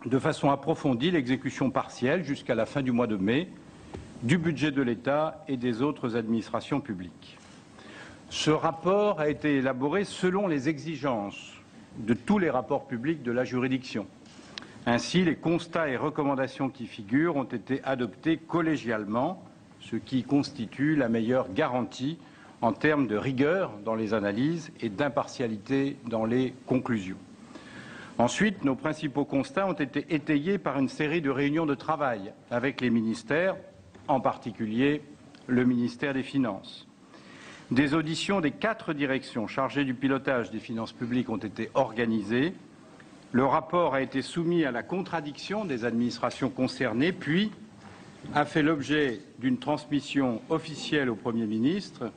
de façon approfondie l'exécution partielle jusqu'à la fin du mois de mai du budget de l'État et des autres administrations publiques. Ce rapport a été élaboré selon les exigences de tous les rapports publics de la juridiction. Ainsi, les constats et recommandations qui figurent ont été adoptés collégialement, ce qui constitue la meilleure garantie en termes de rigueur dans les analyses et d'impartialité dans les conclusions. Ensuite, nos principaux constats ont été étayés par une série de réunions de travail avec les ministères, en particulier le ministère des Finances. Des auditions des 4 directions chargées du pilotage des finances publiques ont été organisées. Le rapport a été soumis à la contradiction des administrations concernées, puis a fait l'objet d'une transmission officielle au Premier ministre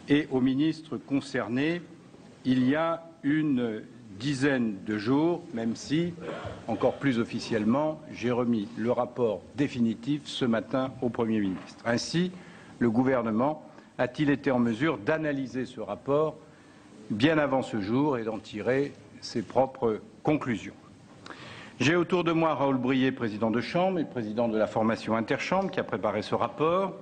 et aux ministres concernés il y a une dizaine de jours, même si, encore plus officiellement, j'ai remis le rapport définitif ce matin au Premier ministre. Ainsi, le gouvernement a-t-il été en mesure d'analyser ce rapport bien avant ce jour et d'en tirer ses propres conclusions. J'ai autour de moi Raoul Brié, président de Chambre et président de la formation Interchambre, qui a préparé ce rapport.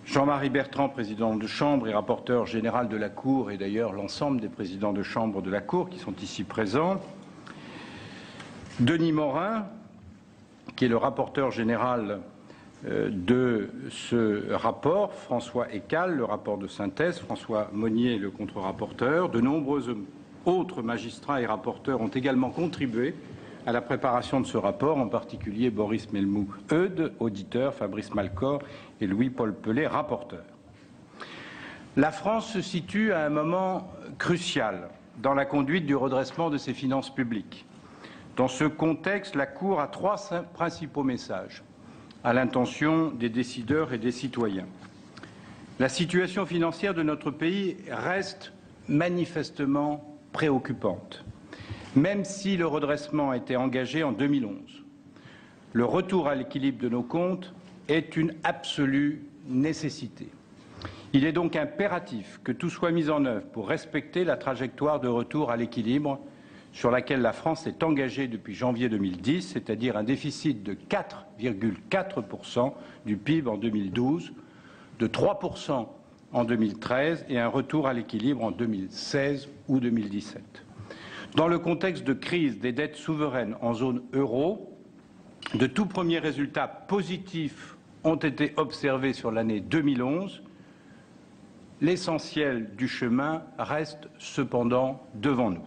Jean-Marie Bertrand, président de Chambre et rapporteur général de la Cour, et d'ailleurs l'ensemble des présidents de Chambre de la Cour qui sont ici présents. Denis Morin, qui est le rapporteur général de ce rapport, François Ecal, le rapport de synthèse, François Monnier, le contre-rapporteur. De nombreux autres magistrats et rapporteurs ont également contribué à la préparation de ce rapport, en particulier Boris Melmou-Eudes, auditeur, Fabrice Malcor et Louis-Paul Pellet, rapporteur. La France se situe à un moment crucial dans la conduite du redressement de ses finances publiques. Dans ce contexte, la Cour a 3 principaux messages à l'intention des décideurs et des citoyens. La situation financière de notre pays reste manifestement préoccupante, même si le redressement a été engagé en 2011. Le retour à l'équilibre de nos comptes est une absolue nécessité. Il est donc impératif que tout soit mis en œuvre pour respecter la trajectoire de retour à l'équilibre sur laquelle la France est engagée depuis janvier 2010, c'est-à-dire un déficit de 4,4% du PIB en 2012, de 3% en 2013 et un retour à l'équilibre en 2016 ou 2017. Dans le contexte de crise des dettes souveraines en zone euro, de tout premiers résultats positifs ont été observés sur l'année 2011. L'essentiel du chemin reste cependant devant nous.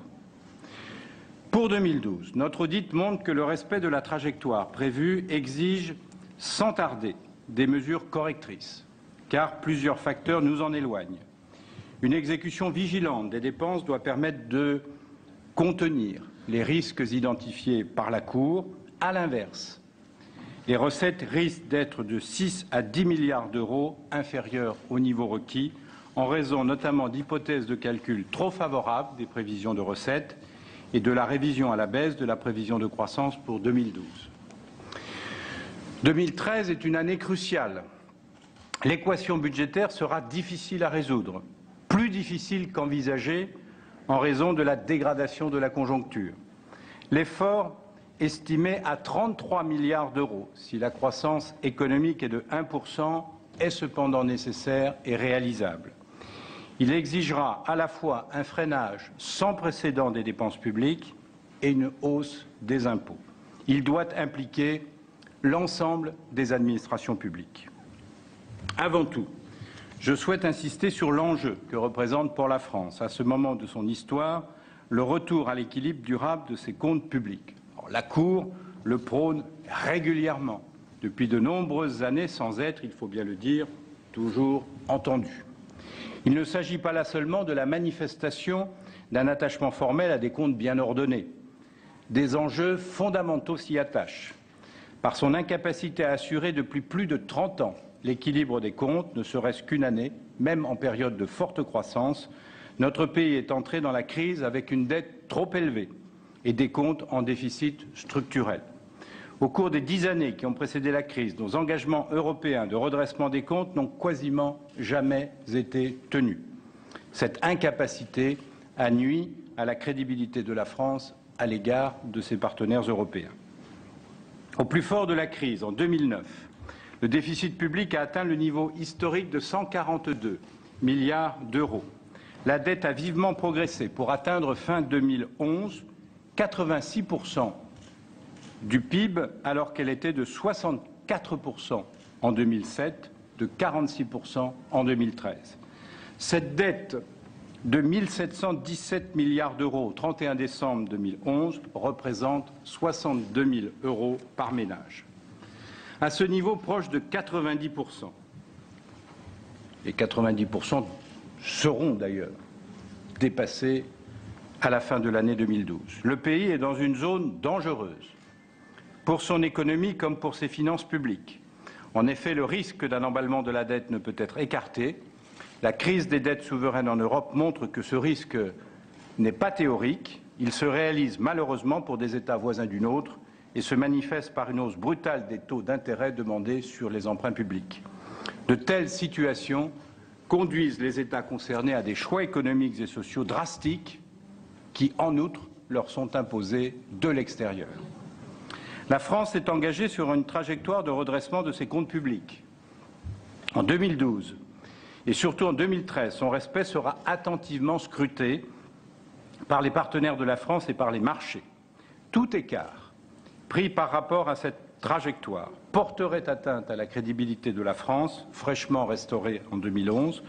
Pour 2012, notre audit montre que le respect de la trajectoire prévue exige sans tarder des mesures correctrices, car plusieurs facteurs nous en éloignent. Une exécution vigilante des dépenses doit permettre de contenir les risques identifiés par la Cour. À l'inverse, les recettes risquent d'être de 6 à 10 milliards d'euros inférieures au niveau requis, en raison notamment d'hypothèses de calcul trop favorables des prévisions de recettes et de la révision à la baisse de la prévision de croissance pour 2012. 2013 est une année cruciale. L'équation budgétaire sera difficile à résoudre, plus difficile qu'envisagé en raison de la dégradation de la conjoncture. L'effort estimé à 33 milliards d'euros, si la croissance économique est de 1%, est cependant nécessaire et réalisable. Il exigera à la fois un freinage sans précédent des dépenses publiques et une hausse des impôts. Il doit impliquer l'ensemble des administrations publiques. Avant tout, je souhaite insister sur l'enjeu que représente pour la France, à ce moment de son histoire, le retour à l'équilibre durable de ses comptes publics. Alors, la Cour le prône régulièrement depuis de nombreuses années sans être, il faut bien le dire, toujours entendu. Il ne s'agit pas là seulement de la manifestation d'un attachement formel à des comptes bien ordonnés. Des enjeux fondamentaux s'y attachent. Par son incapacité à assurer depuis plus de 30 ans l'équilibre des comptes, ne serait-ce qu'une année, même en période de forte croissance, notre pays est entré dans la crise avec une dette trop élevée et des comptes en déficit structurel. Au cours des 10 années qui ont précédé la crise, nos engagements européens de redressement des comptes n'ont quasiment jamais été tenus. Cette incapacité a nui à la crédibilité de la France à l'égard de ses partenaires européens. Au plus fort de la crise, en 2009, le déficit public a atteint le niveau historique de 142 milliards d'euros. La dette a vivement progressé pour atteindre fin 2011 86% du PIB, alors qu'elle était de 64% en 2007, de 46% en 2013. Cette dette de 1 717 milliards d'euros au 31 décembre 2011 représente 62 000 euros par ménage. À ce niveau proche de 90%, et 90% seront d'ailleurs dépassés à la fin de l'année 2012. Le pays est dans une zone dangereuse pour son économie comme pour ses finances publiques. En effet, le risque d'un emballement de la dette ne peut être écarté. La crise des dettes souveraines en Europe montre que ce risque n'est pas théorique. Il se réalise malheureusement pour des États voisins du nôtre et se manifeste par une hausse brutale des taux d'intérêt demandés sur les emprunts publics. De telles situations conduisent les États concernés à des choix économiques et sociaux drastiques qui, en outre, leur sont imposés de l'extérieur. La France est engagée sur une trajectoire de redressement de ses comptes publics. En 2012 et surtout en 2013, son respect sera attentivement scruté par les partenaires de la France et par les marchés. Tout écart pris par rapport à cette trajectoire porterait atteinte à la crédibilité de la France, fraîchement restaurée en 2011,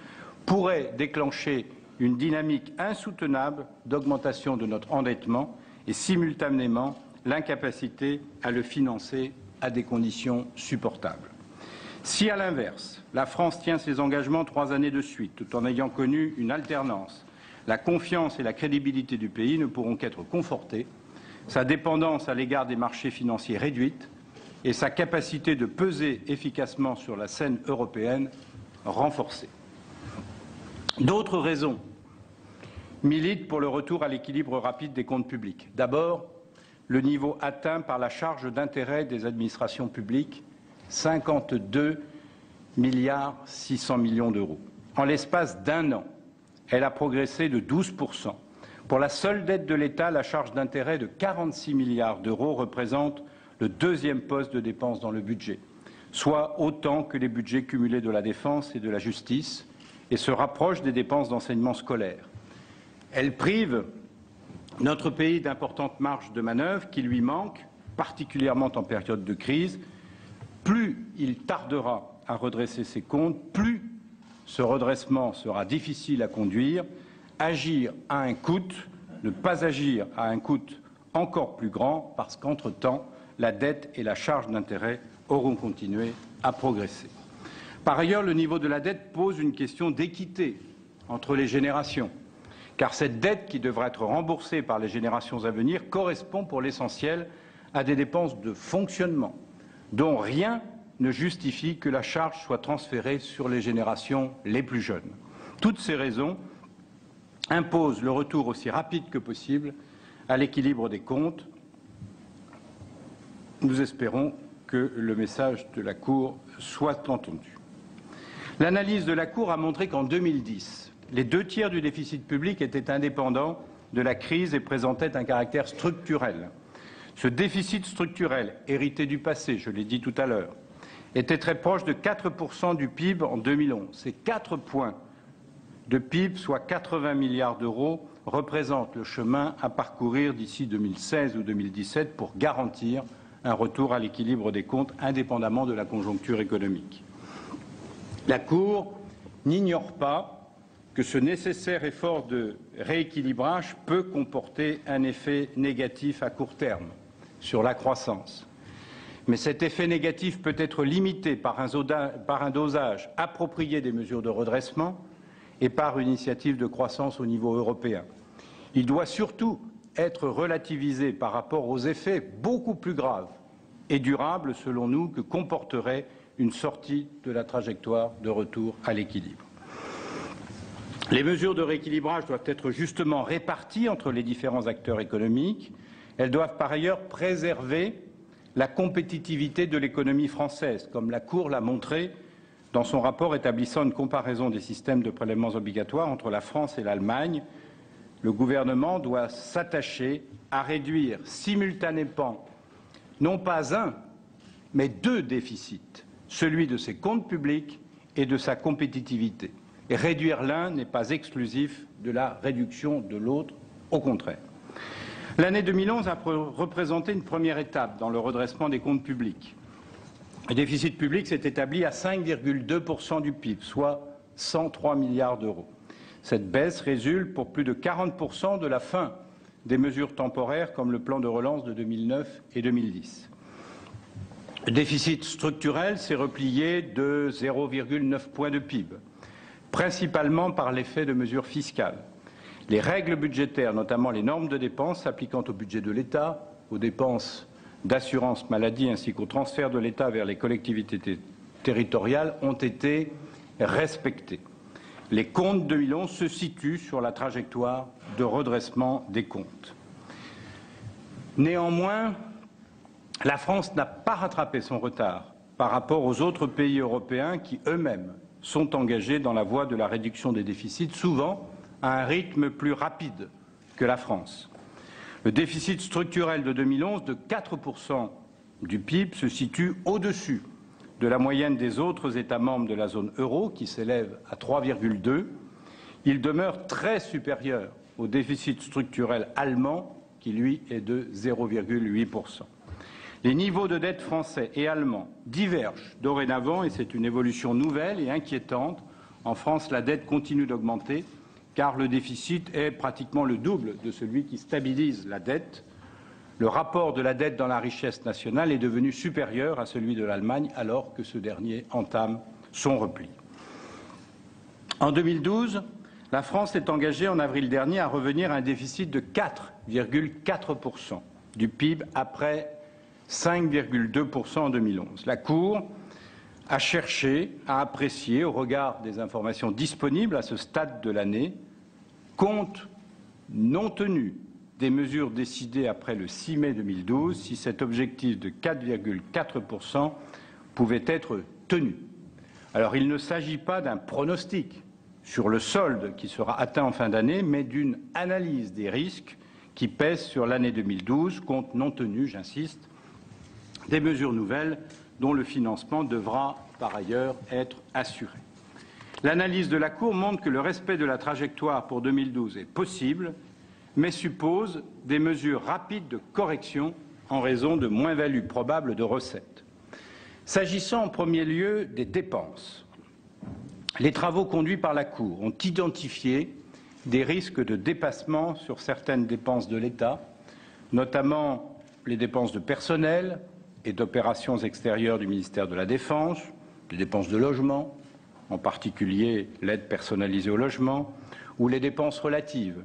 pourrait déclencher une dynamique insoutenable d'augmentation de notre endettement et simultanément l'incapacité à le financer à des conditions supportables. Si, à l'inverse, la France tient ses engagements 3 années de suite, tout en ayant connu une alternance, la confiance et la crédibilité du pays ne pourront qu'être confortées, sa dépendance à l'égard des marchés financiers réduite et sa capacité de peser efficacement sur la scène européenne renforcée. D'autres raisons militent pour le retour à l'équilibre rapide des comptes publics. D'abord, le niveau atteint par la charge d'intérêt des administrations publiques, 52 milliards 600 millions d'euros. En l'espace d'un an, elle a progressé de 12%. Pour la seule dette de l'État, la charge d'intérêt de 46 milliards d'euros représente le deuxième poste de dépenses dans le budget, soit autant que les budgets cumulés de la défense et de la justice, et se rapproche des dépenses d'enseignement scolaire. Elle prive notre pays d'importantes marges de manœuvre qui lui manquent, particulièrement en période de crise. Plus il tardera à redresser ses comptes, plus ce redressement sera difficile à conduire. Agir a un coût, ne pas agir a un coût encore plus grand parce qu'entre-temps, la dette et la charge d'intérêt auront continué à progresser. Par ailleurs, le niveau de la dette pose une question d'équité entre les générations, car cette dette qui devra être remboursée par les générations à venir correspond pour l'essentiel à des dépenses de fonctionnement dont rien ne justifie que la charge soit transférée sur les générations les plus jeunes. Toutes ces raisons imposent le retour aussi rapide que possible à l'équilibre des comptes. Nous espérons que le message de la Cour soit entendu. L'analyse de la Cour a montré qu'en 2010, les 2/3 du déficit public étaient indépendants de la crise et présentaient un caractère structurel. Ce déficit structurel, hérité du passé, je l'ai dit tout à l'heure, était très proche de 4% du PIB en 2011. Ces 4 points de PIB, soit 80 milliards d'euros, représentent le chemin à parcourir d'ici 2016 ou 2017 pour garantir un retour à l'équilibre des comptes indépendamment de la conjoncture économique. La Cour n'ignore pas que ce nécessaire effort de rééquilibrage peut comporter un effet négatif à court terme sur la croissance. Mais cet effet négatif peut être limité par un dosage approprié des mesures de redressement et par une initiative de croissance au niveau européen. Il doit surtout être relativisé par rapport aux effets beaucoup plus graves et durables, selon nous, que comporterait une sortie de la trajectoire de retour à l'équilibre. Les mesures de rééquilibrage doivent être justement réparties entre les différents acteurs économiques. Elles doivent par ailleurs préserver la compétitivité de l'économie française, comme la Cour l'a montré dans son rapport établissant une comparaison des systèmes de prélèvements obligatoires entre la France et l'Allemagne. le gouvernement doit s'attacher à réduire simultanément non pas un, mais deux déficits, celui de ses comptes publics et de sa compétitivité. Et réduire l'un n'est pas exclusif de la réduction de l'autre, au contraire. L'année 2011 a représenté une première étape dans le redressement des comptes publics. Le déficit public s'est établi à 5,2% du PIB, soit 103 milliards d'euros. Cette baisse résulte pour plus de 40% de la fin des mesures temporaires comme le plan de relance de 2009 et 2010. Le déficit structurel s'est replié de 0,9 points de PIB, principalement par l'effet de mesures fiscales. Les règles budgétaires, notamment les normes de dépenses s'appliquant au budget de l'État, aux dépenses d'assurance maladie ainsi qu'au transfert de l'État vers les collectivités territoriales, ont été respectées. Les comptes 2011 se situent sur la trajectoire de redressement des comptes. Néanmoins, la France n'a pas rattrapé son retard par rapport aux autres pays européens qui eux-mêmes sont engagés dans la voie de la réduction des déficits, souvent à un rythme plus rapide que la France. Le déficit structurel de 2011 de 4% du PIB se situe au-dessus de la moyenne des autres États membres de la zone euro, qui s'élève à 3,2. Il demeure très supérieur au déficit structurel allemand, qui lui est de 0,8%. Les niveaux de dette français et allemand divergent dorénavant et c'est une évolution nouvelle et inquiétante. En France, la dette continue d'augmenter car le déficit est pratiquement le double de celui qui stabilise la dette. Le rapport de la dette dans la richesse nationale est devenu supérieur à celui de l'Allemagne alors que ce dernier entame son repli. En 2012, la France est engagée en avril dernier à revenir à un déficit de 4,4% du PIB après 5,2% en 2011. La Cour a cherché à apprécier, au regard des informations disponibles à ce stade de l'année, compte non tenu des mesures décidées après le 6 mai 2012, si cet objectif de 4,4% pouvait être tenu. Alors, il ne s'agit pas d'un pronostic sur le solde qui sera atteint en fin d'année, mais d'une analyse des risques qui pèsent sur l'année 2012, compte non tenu, j'insiste, des mesures nouvelles dont le financement devra par ailleurs être assuré. L'analyse de la Cour montre que le respect de la trajectoire pour 2012 est possible, mais suppose des mesures rapides de correction en raison de moins-values probables de recettes. S'agissant en premier lieu des dépenses, les travaux conduits par la Cour ont identifié des risques de dépassement sur certaines dépenses de l'État, notamment les dépenses de personnel et d'opérations extérieures du ministère de la Défense, les dépenses de logement, en particulier l'aide personnalisée au logement, ou les dépenses relatives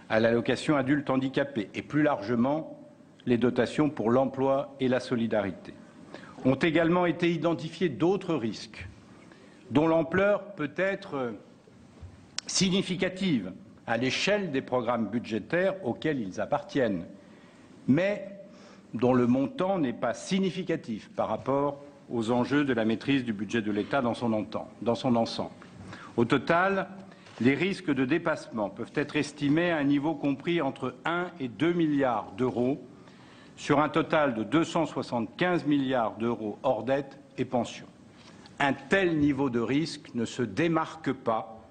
à l'allocation adulte handicapé et plus largement les dotations pour l'emploi et la solidarité. Ont également été identifiés d'autres risques dont l'ampleur peut être significative à l'échelle des programmes budgétaires auxquels ils appartiennent, mais dont le montant n'est pas significatif par rapport aux enjeux de la maîtrise du budget de l'État dans son ensemble. Au total, les risques de dépassement peuvent être estimés à un niveau compris entre 1 et 2 milliards d'euros sur un total de 275 milliards d'euros hors dettes et pensions. Un tel niveau de risque ne se démarque pas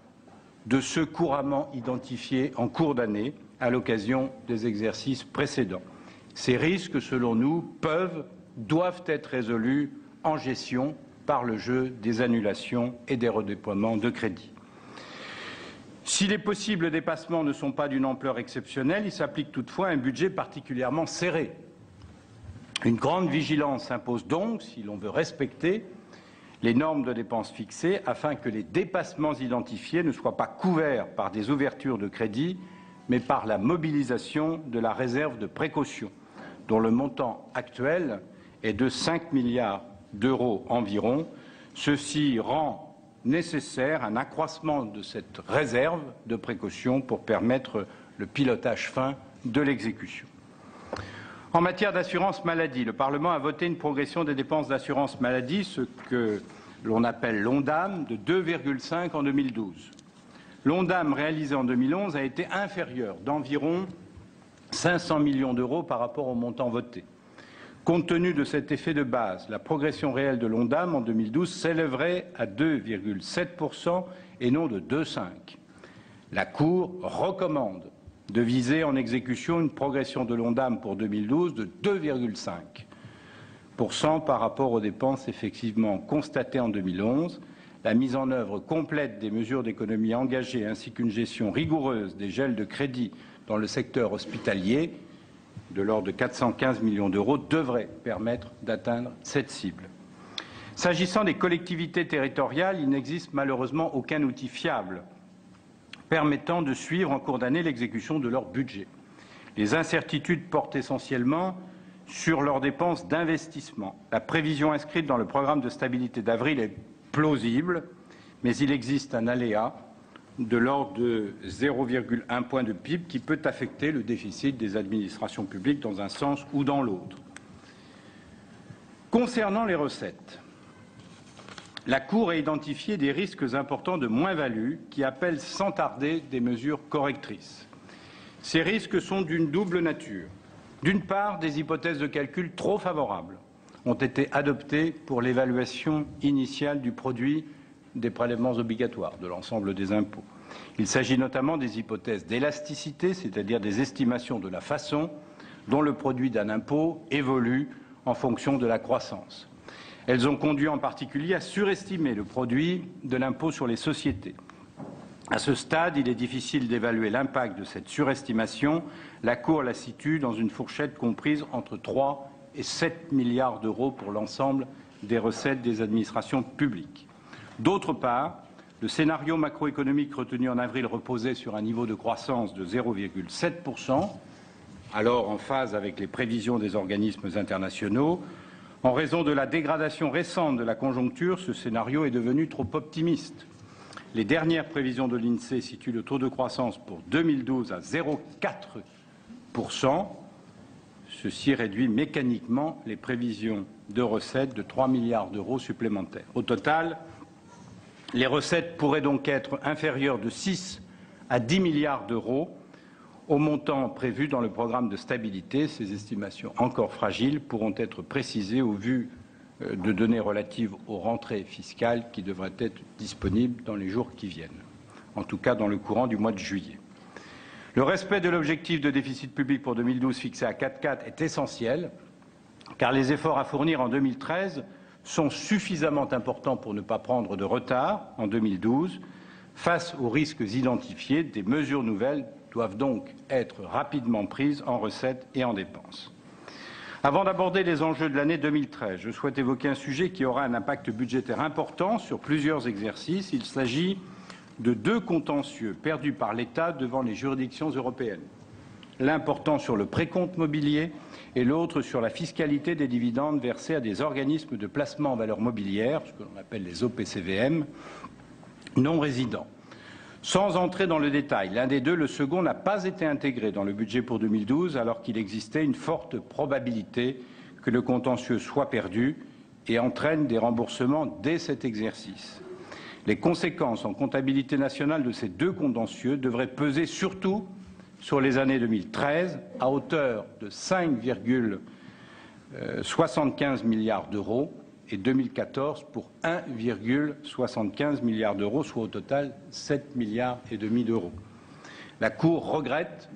de ceux couramment identifiés en cours d'année à l'occasion des exercices précédents. Ces risques, selon nous, doivent être résolus en gestion par le jeu des annulations et des redéploiements de crédits. Si les possibles dépassements ne sont pas d'une ampleur exceptionnelle, il s'applique toutefois un budget particulièrement serré. Une grande vigilance s'impose donc, si l'on veut respecter les normes de dépenses fixées, afin que les dépassements identifiés ne soient pas couverts par des ouvertures de crédit, mais par la mobilisation de la réserve de précaution, dont le montant actuel est de 5 milliards d'euros environ. Ceci rend nécessaire un accroissement de cette réserve de précaution pour permettre le pilotage fin de l'exécution. En matière d'assurance maladie, le Parlement a voté une progression des dépenses d'assurance maladie, ce que l'on appelle l'ONDAM, de 2,5 en 2012. L'ONDAM réalisé en 2011 a été inférieur d'environ 500 millions d'euros par rapport au montant voté. Compte tenu de cet effet de base, la progression réelle de l'ONDAM en 2012 s'élèverait à 2,7% et non de 2,5%. La Cour recommande de viser en exécution une progression de l'ONDAM pour 2012 de 2,5% par rapport aux dépenses effectivement constatées en 2011. La mise en œuvre complète des mesures d'économie engagées ainsi qu'une gestion rigoureuse des gels de crédit dans le secteur hospitalier de l'ordre de 415 millions d'euros devrait permettre d'atteindre cette cible. S'agissant des collectivités territoriales, il n'existe malheureusement aucun outil fiable permettant de suivre en cours d'année l'exécution de leur budget. Les incertitudes portent essentiellement sur leurs dépenses d'investissement. La prévision inscrite dans le programme de stabilité d'avril est plausible, mais il existe un aléa de l'ordre de 0,1 point de PIB qui peut affecter le déficit des administrations publiques dans un sens ou dans l'autre. Concernant les recettes, la Cour a identifié des risques importants de moins-value qui appellent sans tarder des mesures correctrices. Ces risques sont d'une double nature. D'une part, des hypothèses de calcul trop favorables ont été adoptées pour l'évaluation initiale du produit des prélèvements obligatoires de l'ensemble des impôts. Il s'agit notamment des hypothèses d'élasticité, c'est-à-dire des estimations de la façon dont le produit d'un impôt évolue en fonction de la croissance. Elles ont conduit en particulier à surestimer le produit de l'impôt sur les sociétés. À ce stade, il est difficile d'évaluer l'impact de cette surestimation. La Cour la situe dans une fourchette comprise entre 3 et 7 milliards d'euros pour l'ensemble des recettes des administrations publiques. D'autre part, le scénario macroéconomique retenu en avril reposait sur un niveau de croissance de 0,7%, alors en phase avec les prévisions des organismes internationaux. En raison de la dégradation récente de la conjoncture, ce scénario est devenu trop optimiste. Les dernières prévisions de l'INSEE situent le taux de croissance pour 2012 à 0,4%. Ceci réduit mécaniquement les prévisions de recettes de 3 milliards d'euros supplémentaires. Au total, les recettes pourraient donc être inférieures de 6 à 10 milliards d'euros au montant prévu dans le programme de stabilité. Ces estimations encore fragiles pourront être précisées au vu de données relatives aux rentrées fiscales qui devraient être disponibles dans les jours qui viennent, en tout cas dans le courant du mois de juillet. Le respect de l'objectif de déficit public pour 2012 fixé à 4,4 est essentiel, car les efforts à fournir en 2013 sont suffisamment importants pour ne pas prendre de retard en 2012. Face aux risques identifiés, des mesures nouvelles doivent donc être rapidement prises en recettes et en dépenses. Avant d'aborder les enjeux de l'année 2013, je souhaite évoquer un sujet qui aura un impact budgétaire important sur plusieurs exercices. Il s'agit de 2 contentieux perdus par l'État devant les juridictions européennes. L'un portant sur le précompte mobilier et l'autre sur la fiscalité des dividendes versés à des organismes de placement en valeurs mobilières, ce que l'on appelle les OPCVM, non résidents. Sans entrer dans le détail, l'un des deux, le second, n'a pas été intégré dans le budget pour 2012 alors qu'il existait une forte probabilité que le contentieux soit perdu et entraîne des remboursements dès cet exercice. Les conséquences en comptabilité nationale de ces 2 contentieux devraient peser surtout sur les années 2013 à hauteur de 5,75 milliards d'euros et 2014 pour 1,75 milliard d'euros, soit au total 7 milliards et demi d'euros. La Cour regrette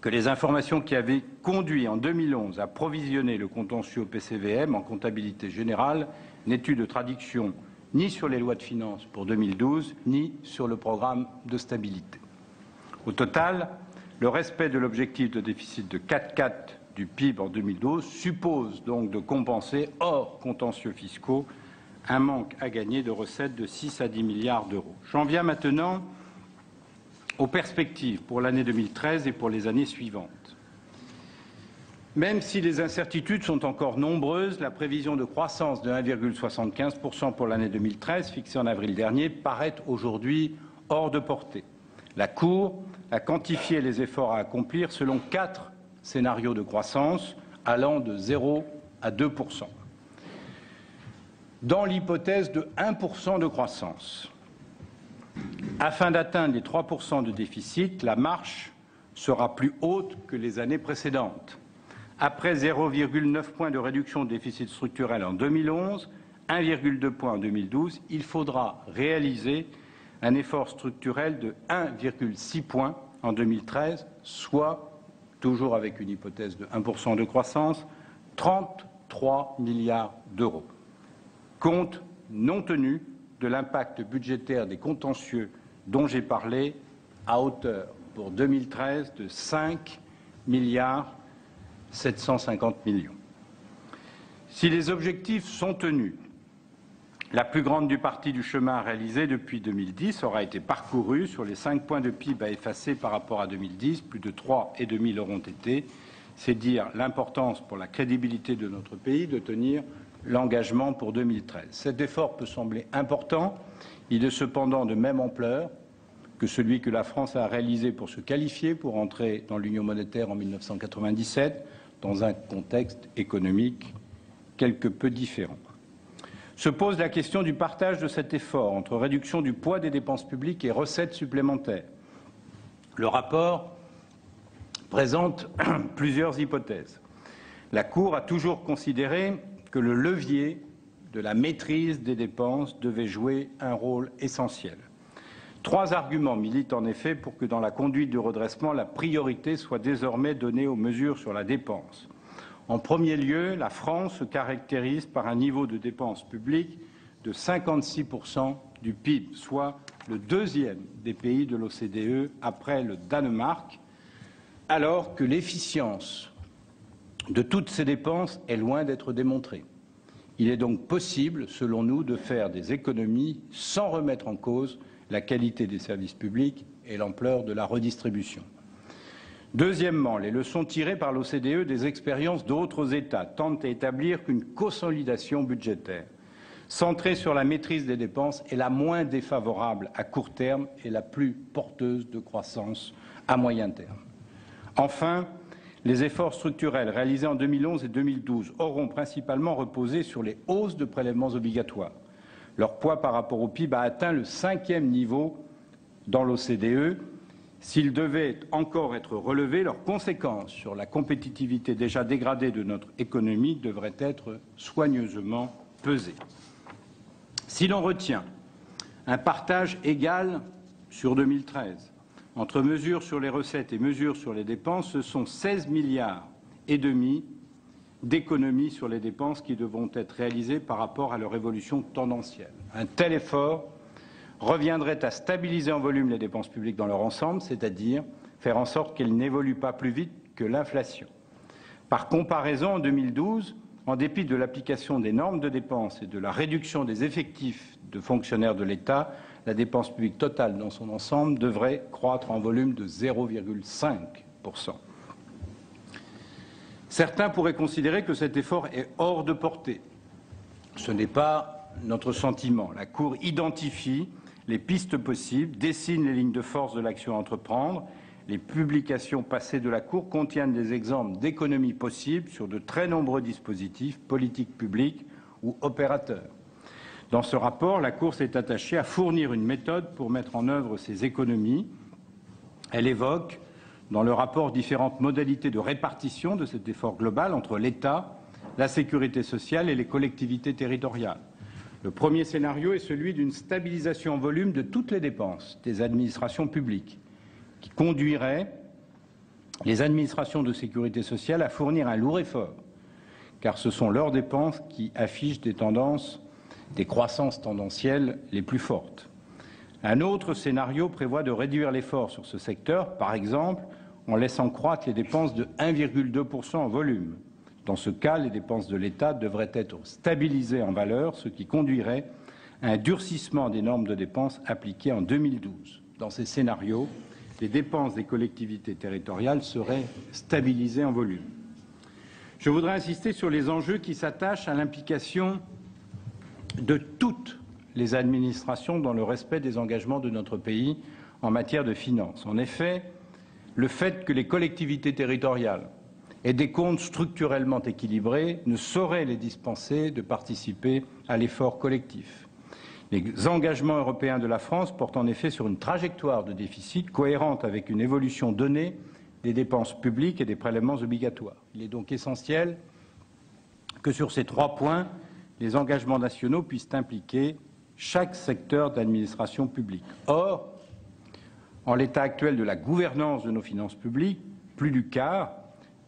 que les informations qui avaient conduit en 2011 à provisionner le contentieux au PCVM en comptabilité générale n'aient eu de traduction ni sur les lois de finances pour 2012, ni sur le programme de stabilité. Au total, le respect de l'objectif de déficit de 4,4 du PIB en 2012 suppose donc de compenser, hors contentieux fiscaux, un manque à gagner de recettes de 6 à 10 milliards d'euros. J'en viens maintenant aux perspectives pour l'année 2013 et pour les années suivantes. Même si les incertitudes sont encore nombreuses, la prévision de croissance de 1,75% pour l'année 2013, fixée en avril dernier, paraît aujourd'hui hors de portée. La Cour a quantifié les efforts à accomplir selon 4 scénarios de croissance allant de 0 à 2%. Dans l'hypothèse de 1% de croissance, Afin d'atteindre les 3% de déficit, la marche sera plus haute que les années précédentes. Après 0,9 points de réduction de déficit structurel en 2011, 1,2 points en 2012, il faudra réaliser un effort structurel de 1,6 points en 2013, soit, toujours avec une hypothèse de 1% de croissance, 33 milliards d'euros. Compte non tenu de l'impact budgétaire des contentieux dont j'ai parlé, à hauteur pour 2013 de 5 milliards 750 millions. Si les objectifs sont tenus, la plus grande partie du chemin réalisé depuis 2010 aura été parcourue. Sur les 5 points de PIB à effacer par rapport à 2010, plus de 3,5 l'auront été. C'est dire l'importance pour la crédibilité de notre pays de tenir l'engagement pour 2013. Cet effort peut sembler important, il est cependant de même ampleur que celui que la France a réalisé pour se qualifier pour entrer dans l'Union monétaire en 1997, dans un contexte économique quelque peu différent. Se pose la question du partage de cet effort entre réduction du poids des dépenses publiques et recettes supplémentaires. Le rapport présente plusieurs hypothèses. La Cour a toujours considéré que le levier de la maîtrise des dépenses devait jouer un rôle essentiel. 3 arguments militent en effet pour que dans la conduite du redressement, la priorité soit désormais donnée aux mesures sur la dépense. En premier lieu, la France se caractérise par un niveau de dépenses publiques de 56% du PIB, soit le deuxième des pays de l'OCDE après le Danemark, alors que l'efficience de toutes ces dépenses est loin d'être démontrée. Il est donc possible, selon nous, de faire des économies sans remettre en cause la qualité des services publics et l'ampleur de la redistribution. Deuxièmement, les leçons tirées par l'OCDE des expériences d'autres États tentent à établir qu'une consolidation budgétaire centrée sur la maîtrise des dépenses est la moins défavorable à court terme et la plus porteuse de croissance à moyen terme. Enfin, les efforts structurels réalisés en 2011 et 2012 auront principalement reposé sur les hausses de prélèvements obligatoires. Leur poids par rapport au PIB a atteint le 5e niveau dans l'OCDE. S'ils devaient encore être relevés, leurs conséquences sur la compétitivité déjà dégradée de notre économie devraient être soigneusement pesées. Si l'on retient un partage égal sur 2013 entre mesures sur les recettes et mesures sur les dépenses, ce sont 16,5 milliards d'économies sur les dépenses qui devront être réalisées par rapport à leur évolution tendancielle. Un tel effort reviendrait à stabiliser en volume les dépenses publiques dans leur ensemble, c'est-à-dire faire en sorte qu'elles n'évoluent pas plus vite que l'inflation. Par comparaison, en 2012, en dépit de l'application des normes de dépenses et de la réduction des effectifs de fonctionnaires de l'État, la dépense publique totale dans son ensemble devrait croître en volume de 0,5%. Certains pourraient considérer que cet effort est hors de portée. Ce n'est pas notre sentiment. La Cour identifie les pistes possibles, dessine les lignes de force de l'action à entreprendre. Les publications passées de la Cour contiennent des exemples d'économies possibles sur de très nombreux dispositifs, politiques publiques ou opérateurs. Dans ce rapport, la Cour s'est attachée à fournir une méthode pour mettre en œuvre ces économies. Elle évoque dans le rapport différentes modalités de répartition de cet effort global entre l'État, la sécurité sociale et les collectivités territoriales. Le premier scénario est celui d'une stabilisation en volume de toutes les dépenses des administrations publiques, qui conduirait les administrations de sécurité sociale à fournir un lourd effort, car ce sont leurs dépenses qui affichent des croissances tendancielles les plus fortes. Un autre scénario prévoit de réduire l'effort sur ce secteur, par exemple en laissant croître les dépenses de 1,2% en volume. Dans ce cas, les dépenses de l'État devraient être stabilisées en valeur, ce qui conduirait à un durcissement des normes de dépenses appliquées en 2012. Dans ces scénarios, les dépenses des collectivités territoriales seraient stabilisées en volume. Je voudrais insister sur les enjeux qui s'attachent à l'implication de toutes les administrations dans le respect des engagements de notre pays en matière de finances. En effet, le fait que les collectivités territoriales aient des comptes structurellement équilibrés ne saurait les dispenser de participer à l'effort collectif. Les engagements européens de la France portent en effet sur une trajectoire de déficit cohérente avec une évolution donnée des dépenses publiques et des prélèvements obligatoires. Il est donc essentiel que sur ces 3 points, les engagements nationaux puissent impliquer chaque secteur d'administration publique. Or, en l'état actuel de la gouvernance de nos finances publiques, plus du quart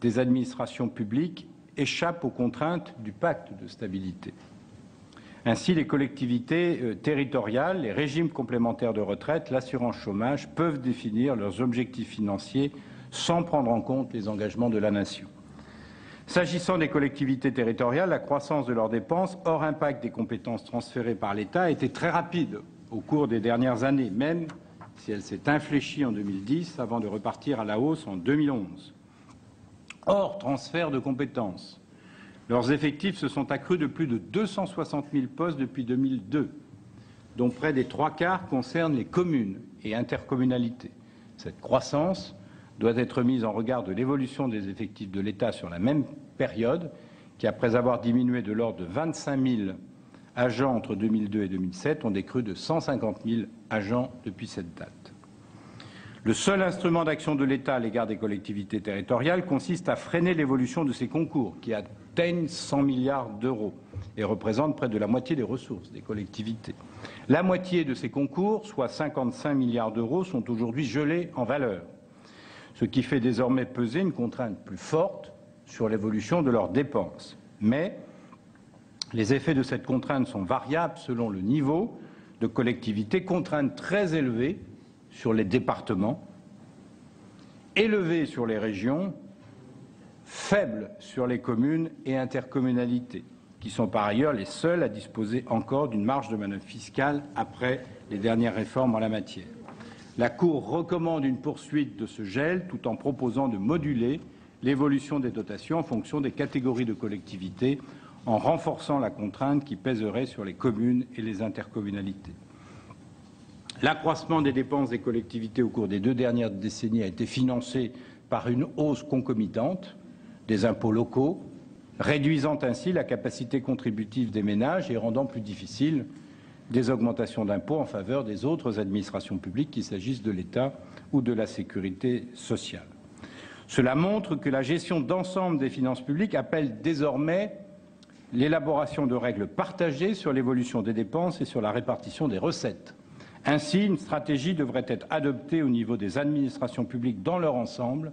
des administrations publiques échappent aux contraintes du pacte de stabilité. Ainsi, les collectivités territoriales, les régimes complémentaires de retraite, l'assurance chômage peuvent définir leurs objectifs financiers sans prendre en compte les engagements de la nation. S'agissant des collectivités territoriales, la croissance de leurs dépenses, hors impact des compétences transférées par l'État, a été très rapide au cours des dernières années, même si elle s'est infléchie en 2010 avant de repartir à la hausse en 2011. Hors transfert de compétences, leurs effectifs se sont accrus de plus de 260 000 postes depuis 2002, dont près des 3/4 concernent les communes et intercommunalités. Cette croissance doit être mise en regard de l'évolution des effectifs de l'État sur la même période, qui, après avoir diminué de l'ordre de 25 000 agents entre 2002 et 2007, ont décru de 150 000 agents depuis cette date. Le seul instrument d'action de l'État à l'égard des collectivités territoriales consiste à freiner l'évolution de ces concours, qui atteignent 100 milliards d'euros et représentent près de la moitié des ressources des collectivités. La moitié de ces concours, soit 55 milliards d'euros, sont aujourd'hui gelés en valeur, ce qui fait désormais peser une contrainte plus forte sur l'évolution de leurs dépenses. Mais les effets de cette contrainte sont variables selon le niveau de collectivité, contrainte très élevée sur les départements, élevée sur les régions, faible sur les communes et intercommunalités, qui sont par ailleurs les seuls à disposer encore d'une marge de manœuvre fiscale après les dernières réformes en la matière. La Cour recommande une poursuite de ce gel tout en proposant de moduler l'évolution des dotations en fonction des catégories de collectivités, en renforçant la contrainte qui pèserait sur les communes et les intercommunalités. L'accroissement des dépenses des collectivités au cours des 2 dernières décennies a été financé par une hausse concomitante des impôts locaux, réduisant ainsi la capacité contributive des ménages et rendant plus difficile des augmentations d'impôts en faveur des autres administrations publiques, qu'il s'agisse de l'État ou de la sécurité sociale. Cela montre que la gestion d'ensemble des finances publiques appelle désormais l'élaboration de règles partagées sur l'évolution des dépenses et sur la répartition des recettes. Ainsi, une stratégie devrait être adoptée au niveau des administrations publiques dans leur ensemble,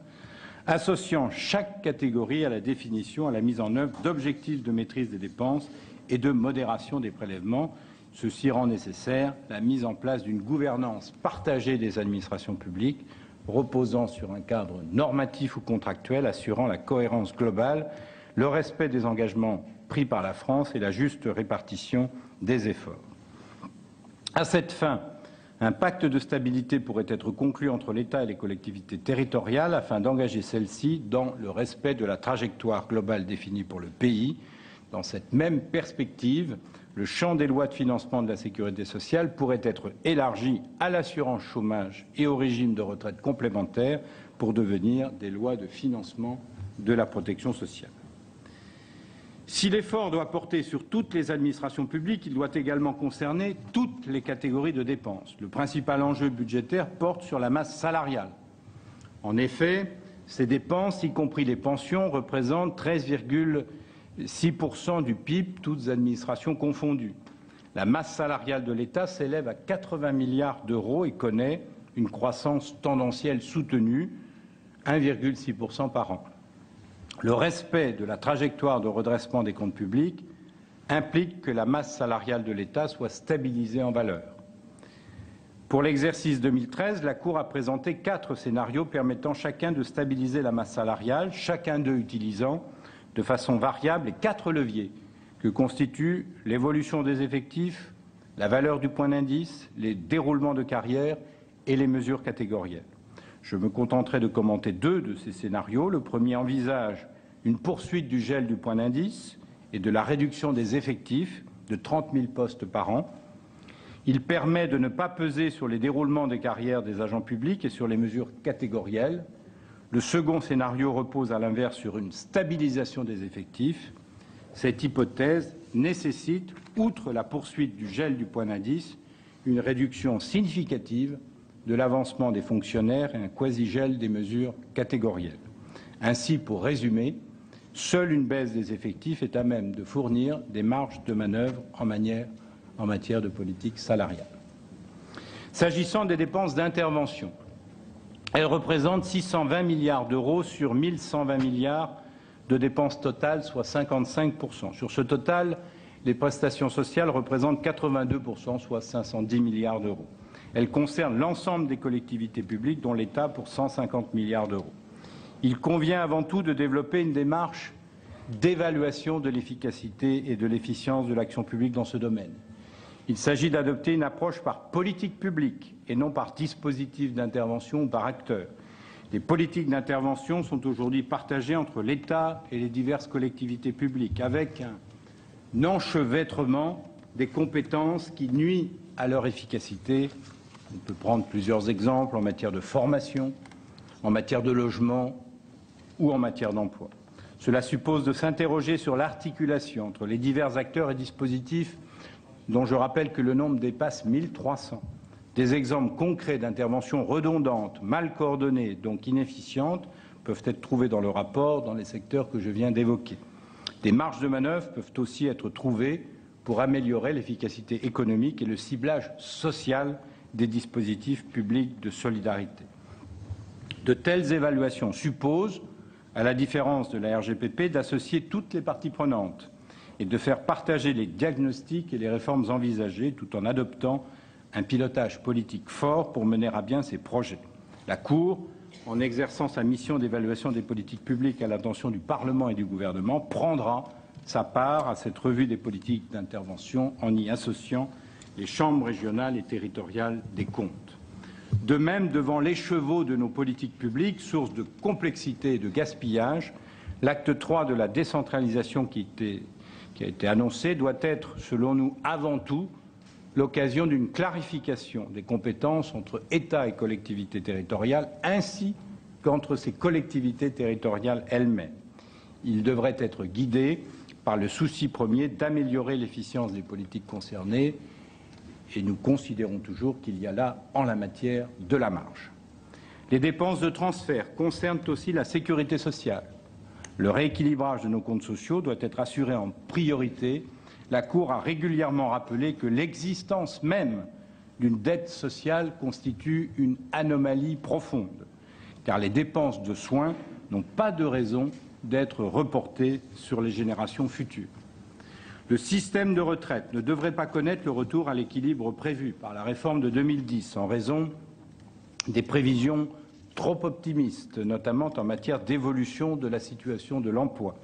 associant chaque catégorie à la définition, à la mise en œuvre d'objectifs de maîtrise des dépenses et de modération des prélèvements. Ceci rend nécessaire la mise en place d'une gouvernance partagée des administrations publiques, reposant sur un cadre normatif ou contractuel assurant la cohérence globale, le respect des engagements pris par la France et la juste répartition des efforts. À cette fin, un pacte de stabilité pourrait être conclu entre l'État et les collectivités territoriales afin d'engager celles-ci dans le respect de la trajectoire globale définie pour le pays. Dans cette même perspective, le champ des lois de financement de la sécurité sociale pourrait être élargi à l'assurance chômage et au régime de retraite complémentaire pour devenir des lois de financement de la protection sociale. Si l'effort doit porter sur toutes les administrations publiques, il doit également concerner toutes les catégories de dépenses. Le principal enjeu budgétaire porte sur la masse salariale. En effet, ces dépenses, y compris les pensions, représentent 13,6% du PIB, toutes administrations confondues. La masse salariale de l'État s'élève à 80 milliards d'euros et connaît une croissance tendancielle soutenue, 1,6% par an. Le respect de la trajectoire de redressement des comptes publics implique que la masse salariale de l'État soit stabilisée en valeur. Pour l'exercice 2013, la Cour a présenté 4 scénarios permettant chacun de stabiliser la masse salariale, chacun d'eux utilisant de façon variable les 4 leviers que constituent l'évolution des effectifs, la valeur du point d'indice, les déroulements de carrière et les mesures catégorielles. Je me contenterai de commenter 2 de ces scénarios. Le premier envisage une poursuite du gel du point d'indice et de la réduction des effectifs de 30 000 postes par an. Il permet de ne pas peser sur les déroulements des carrières des agents publics et sur les mesures catégorielles. Le second scénario repose à l'inverse sur une stabilisation des effectifs. Cette hypothèse nécessite, outre la poursuite du gel du point d'indice, une réduction significative de l'avancement des fonctionnaires et un quasi-gel des mesures catégorielles. Ainsi, pour résumer, seule une baisse des effectifs est à même de fournir des marges de manœuvre en matière de politique salariale. S'agissant des dépenses d'intervention, elles représentent 620 milliards d'euros sur 1 120 milliards de dépenses totales, soit 55%. Sur ce total, les prestations sociales représentent 82%, soit 510 milliards d'euros. Elles concernent l'ensemble des collectivités publiques, dont l'État pour 150 milliards d'euros. Il convient avant tout de développer une démarche d'évaluation de l'efficacité et de l'efficience de l'action publique dans ce domaine. Il s'agit d'adopter une approche par politique publique et non par dispositif d'intervention ou par acteur. Les politiques d'intervention sont aujourd'hui partagées entre l'État et les diverses collectivités publiques, avec un enchevêtrement des compétences qui nuit à leur efficacité. On peut prendre plusieurs exemples en matière de formation, en matière de logement ou en matière d'emploi. Cela suppose de s'interroger sur l'articulation entre les divers acteurs et dispositifs dont je rappelle que le nombre dépasse 1300. Des exemples concrets d'interventions redondantes, mal coordonnées, donc inefficientes, peuvent être trouvés dans le rapport dans les secteurs que je viens d'évoquer. Des marges de manœuvre peuvent aussi être trouvées pour améliorer l'efficacité économique et le ciblage social des dispositifs publics de solidarité. De telles évaluations supposent, à la différence de la RGPP, d'associer toutes les parties prenantes et de faire partager les diagnostics et les réformes envisagées tout en adoptant un pilotage politique fort pour mener à bien ces projets. La Cour, en exerçant sa mission d'évaluation des politiques publiques à l'attention du Parlement et du Gouvernement, prendra sa part à cette revue des politiques d'intervention en y associant les chambres régionales et territoriales des comptes. De même, devant l'écheveau de nos politiques publiques, source de complexité et de gaspillage, l'acte 3 de la décentralisation qui a été annoncé doit être, selon nous, avant tout, l'occasion d'une clarification des compétences entre État et collectivités territoriales, ainsi qu'entre ces collectivités territoriales elles-mêmes. Il devrait être guidé par le souci premier d'améliorer l'efficience des politiques concernées, et nous considérons toujours qu'il y a là, en la matière, de la marge. Les dépenses de transfert concernent aussi la sécurité sociale. Le rééquilibrage de nos comptes sociaux doit être assuré en priorité. La Cour a régulièrement rappelé que l'existence même d'une dette sociale constitue une anomalie profonde, car les dépenses de soins n'ont pas de raison d'être reportées sur les générations futures. Le système de retraite ne devrait pas connaître le retour à l'équilibre prévu par la réforme de 2010 en raison des prévisions trop optimistes, notamment en matière d'évolution de la situation de l'emploi.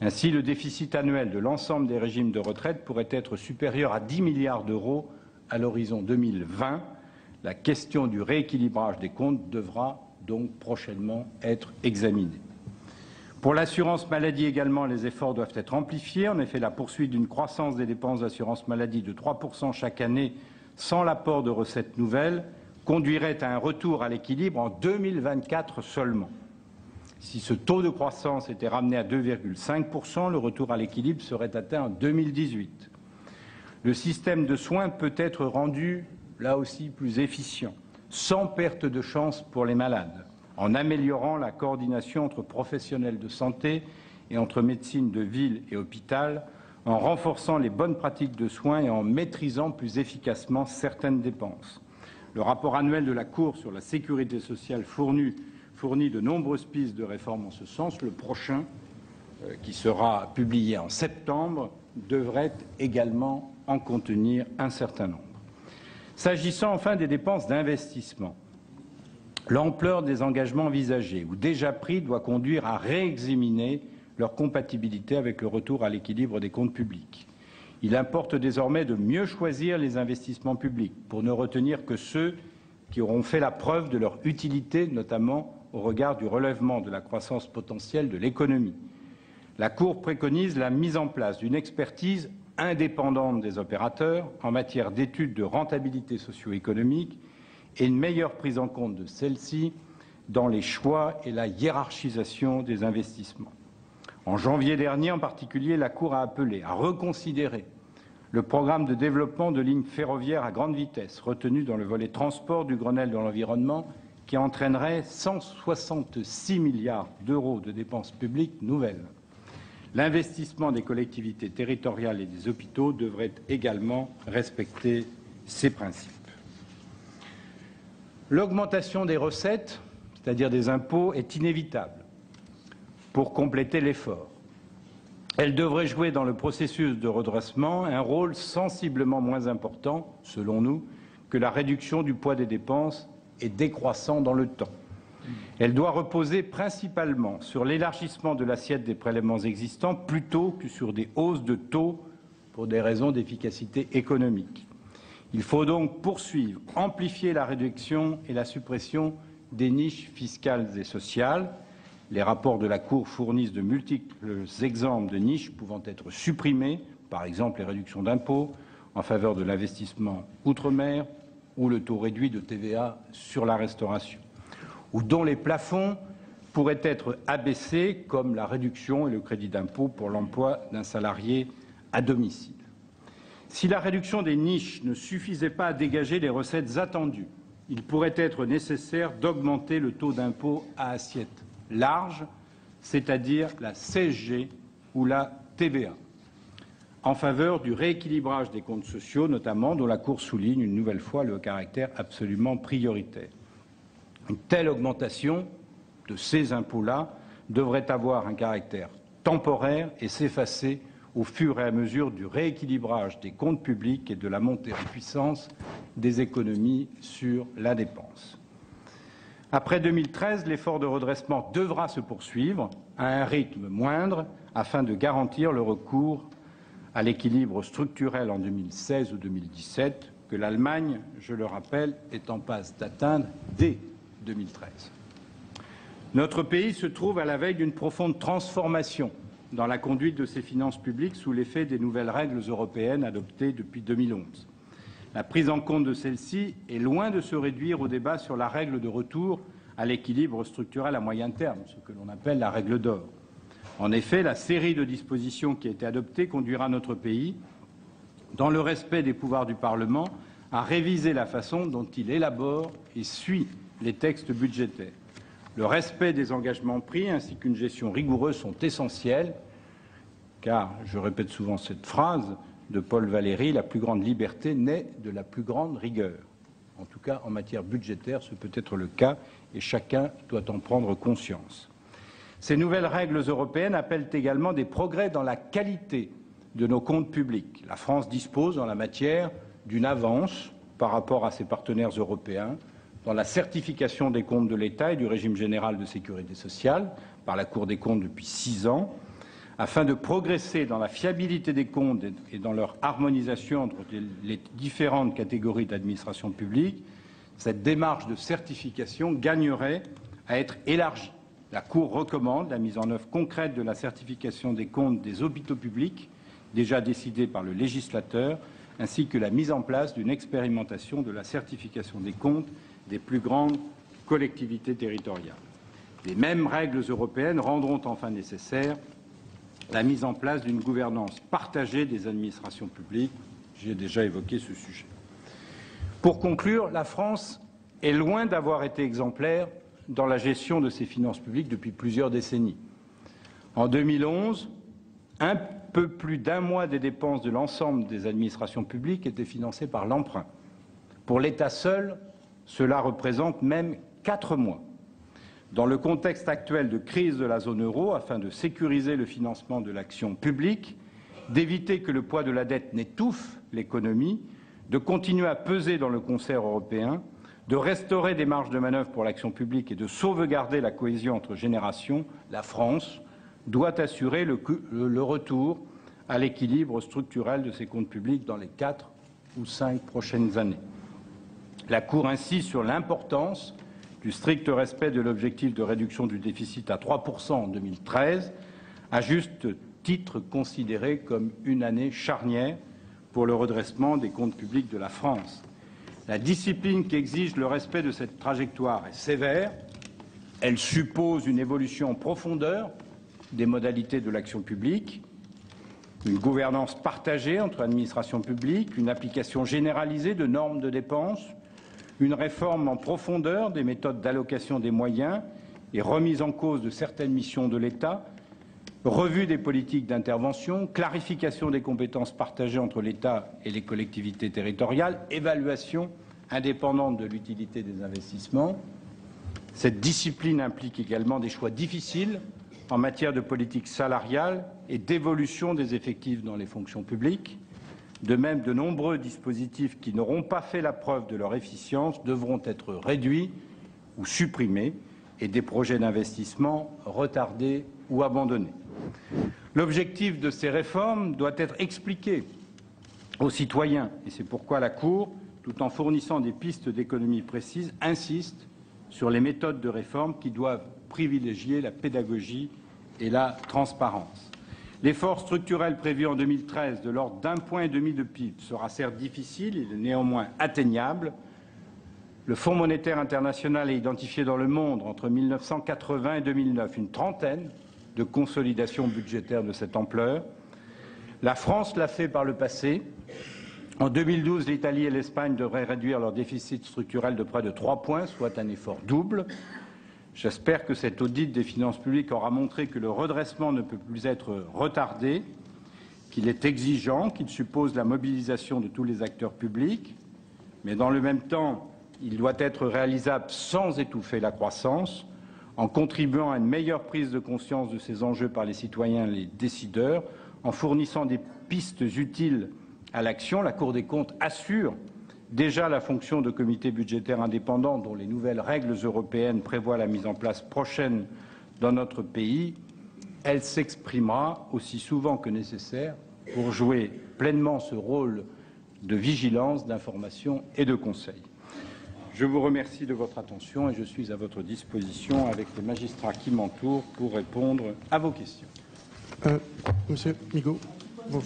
Ainsi, le déficit annuel de l'ensemble des régimes de retraite pourrait être supérieur à 10 milliards d'euros à l'horizon 2020. La question du rééquilibrage des comptes devra donc prochainement être examinée. Pour l'assurance maladie également, les efforts doivent être amplifiés. En effet, la poursuite d'une croissance des dépenses d'assurance maladie de 3% chaque année sans l'apport de recettes nouvelles conduirait à un retour à l'équilibre en 2024 seulement. Si ce taux de croissance était ramené à 2,5%, le retour à l'équilibre serait atteint en 2018. Le système de soins peut être rendu, là aussi, plus efficient, sans perte de chance pour les malades, en améliorant la coordination entre professionnels de santé et entre médecine de ville et hôpital, en renforçant les bonnes pratiques de soins et en maîtrisant plus efficacement certaines dépenses. Le rapport annuel de la Cour sur la sécurité sociale fournit de nombreuses pistes de réforme en ce sens. Le prochain, qui sera publié en septembre, devrait également en contenir un certain nombre. S'agissant enfin des dépenses d'investissement, l'ampleur des engagements envisagés ou déjà pris doit conduire à réexaminer leur compatibilité avec le retour à l'équilibre des comptes publics. Il importe désormais de mieux choisir les investissements publics pour ne retenir que ceux qui auront fait la preuve de leur utilité, notamment au regard du relèvement de la croissance potentielle de l'économie. La Cour préconise la mise en place d'une expertise indépendante des opérateurs en matière d'études de rentabilité socio-économique et une meilleure prise en compte de celle-ci dans les choix et la hiérarchisation des investissements. En janvier dernier, en particulier, la Cour a appelé à reconsidérer le programme de développement de lignes ferroviaires à grande vitesse retenu dans le volet transport du Grenelle de l'environnement, qui entraînerait 166 milliards d'euros de dépenses publiques nouvelles. L'investissement des collectivités territoriales et des hôpitaux devrait également respecter ces principes. L'augmentation des recettes, c'est-à-dire des impôts, est inévitable pour compléter l'effort. Elle devrait jouer dans le processus de redressement un rôle sensiblement moins important, selon nous, que la réduction du poids des dépenses et décroissant dans le temps. Elle doit reposer principalement sur l'élargissement de l'assiette des prélèvements existants plutôt que sur des hausses de taux pour des raisons d'efficacité économique. Il faut donc poursuivre, amplifier la réduction et la suppression des niches fiscales et sociales. Les rapports de la Cour fournissent de multiples exemples de niches pouvant être supprimées, par exemple les réductions d'impôts en faveur de l'investissement outre-mer ou le taux réduit de TVA sur la restauration, ou dont les plafonds pourraient être abaissés, comme la réduction et le crédit d'impôt pour l'emploi d'un salarié à domicile. Si la réduction des niches ne suffisait pas à dégager les recettes attendues, il pourrait être nécessaire d'augmenter le taux d'impôt à assiette large, c'est-à-dire la CSG ou la TVA, en faveur du rééquilibrage des comptes sociaux, notamment, dont la Cour souligne une nouvelle fois le caractère absolument prioritaire. Une telle augmentation de ces impôts-là devrait avoir un caractère temporaire et s'effacer au fur et à mesure du rééquilibrage des comptes publics et de la montée en puissance des économies sur la dépense. Après 2013, l'effort de redressement devra se poursuivre à un rythme moindre afin de garantir le recours à l'équilibre structurel en 2016 ou 2017, que l'Allemagne, je le rappelle, est en passe d'atteindre dès 2013. Notre pays se trouve à la veille d'une profonde transformation dans la conduite de ses finances publiques sous l'effet des nouvelles règles européennes adoptées depuis 2011. La prise en compte de celle-ci est loin de se réduire au débat sur la règle de retour à l'équilibre structurel à moyen terme, ce que l'on appelle la règle d'or. En effet, la série de dispositions qui a été adoptée conduira notre pays, dans le respect des pouvoirs du Parlement, à réviser la façon dont il élabore et suit les textes budgétaires. Le respect des engagements pris ainsi qu'une gestion rigoureuse sont essentiels, car, je répète souvent cette phrase de Paul Valéry, la plus grande liberté naît de la plus grande rigueur. En tout cas, en matière budgétaire, ce peut être le cas et chacun doit en prendre conscience. Ces nouvelles règles européennes appellent également des progrès dans la qualité de nos comptes publics. La France dispose en la matière d'une avance par rapport à ses partenaires européens dans la certification des comptes de l'État et du régime général de sécurité sociale par la Cour des comptes depuis 6 ans. Afin de progresser dans la fiabilité des comptes et dans leur harmonisation entre les différentes catégories d'administration publique, cette démarche de certification gagnerait à être élargie. La Cour recommande la mise en œuvre concrète de la certification des comptes des hôpitaux publics, déjà décidée par le législateur, ainsi que la mise en place d'une expérimentation de la certification des comptes des plus grandes collectivités territoriales. Les mêmes règles européennes rendront enfin nécessaire la mise en place d'une gouvernance partagée des administrations publiques. J'ai déjà évoqué ce sujet. Pour conclure, la France est loin d'avoir été exemplaire dans la gestion de ses finances publiques depuis plusieurs décennies. En 2011, un peu plus d'un mois des dépenses de l'ensemble des administrations publiques étaient financées par l'emprunt. Pour l'État seul, cela représente même 4 mois. Dans le contexte actuel de crise de la zone euro, afin de sécuriser le financement de l'action publique, d'éviter que le poids de la dette n'étouffe l'économie, de continuer à peser dans le concert européen, de restaurer des marges de manœuvre pour l'action publique et de sauvegarder la cohésion entre générations, la France doit assurer le retour à l'équilibre structurel de ses comptes publics dans les 4 ou 5 prochaines années. La Cour insiste sur l'importance du strict respect de l'objectif de réduction du déficit à 3% en 2013, à juste titre considéré comme une année charnière pour le redressement des comptes publics de la France. La discipline qui exige le respect de cette trajectoire est sévère. Elle suppose une évolution en profondeur des modalités de l'action publique, une gouvernance partagée entre administrations publiques, une application généralisée de normes de dépenses, une réforme en profondeur des méthodes d'allocation des moyens et remise en cause de certaines missions de l'État, revue des politiques d'intervention, clarification des compétences partagées entre l'État et les collectivités territoriales, évaluation indépendante de l'utilité des investissements. Cette discipline implique également des choix difficiles en matière de politique salariale et d'évolution des effectifs dans les fonctions publiques. De même, de nombreux dispositifs qui n'auront pas fait la preuve de leur efficience devront être réduits ou supprimés et des projets d'investissement retardés ou abandonnés. L'objectif de ces réformes doit être expliqué aux citoyens et c'est pourquoi la Cour, tout en fournissant des pistes d'économie précises, insiste sur les méthodes de réforme qui doivent privilégier la pédagogie et la transparence. L'effort structurel prévu en 2013 de l'ordre d'1,5 point de PIB sera certes difficile, il est néanmoins atteignable. Le Fonds monétaire international a identifié dans le monde, entre 1980 et 2009, une trentaine de consolidations budgétaires de cette ampleur. La France l'a fait par le passé. En 2012, l'Italie et l'Espagne devraient réduire leur déficit structurel de près de 3 points, soit un effort double. J'espère que cet audit des finances publiques aura montré que le redressement ne peut plus être retardé, qu'il est exigeant, qu'il suppose la mobilisation de tous les acteurs publics, mais dans le même temps, il doit être réalisable sans étouffer la croissance, en contribuant à une meilleure prise de conscience de ces enjeux par les citoyens et les décideurs, en fournissant des pistes utiles à l'action. La Cour des comptes assure déjà la fonction de comité budgétaire indépendant dont les nouvelles règles européennes prévoient la mise en place prochaine dans notre pays. Elle s'exprimera aussi souvent que nécessaire pour jouer pleinement ce rôle de vigilance, d'information et de conseil. Je vous remercie de votre attention et je suis à votre disposition avec les magistrats qui m'entourent pour répondre à vos questions. Monsieur Migaud. Bon.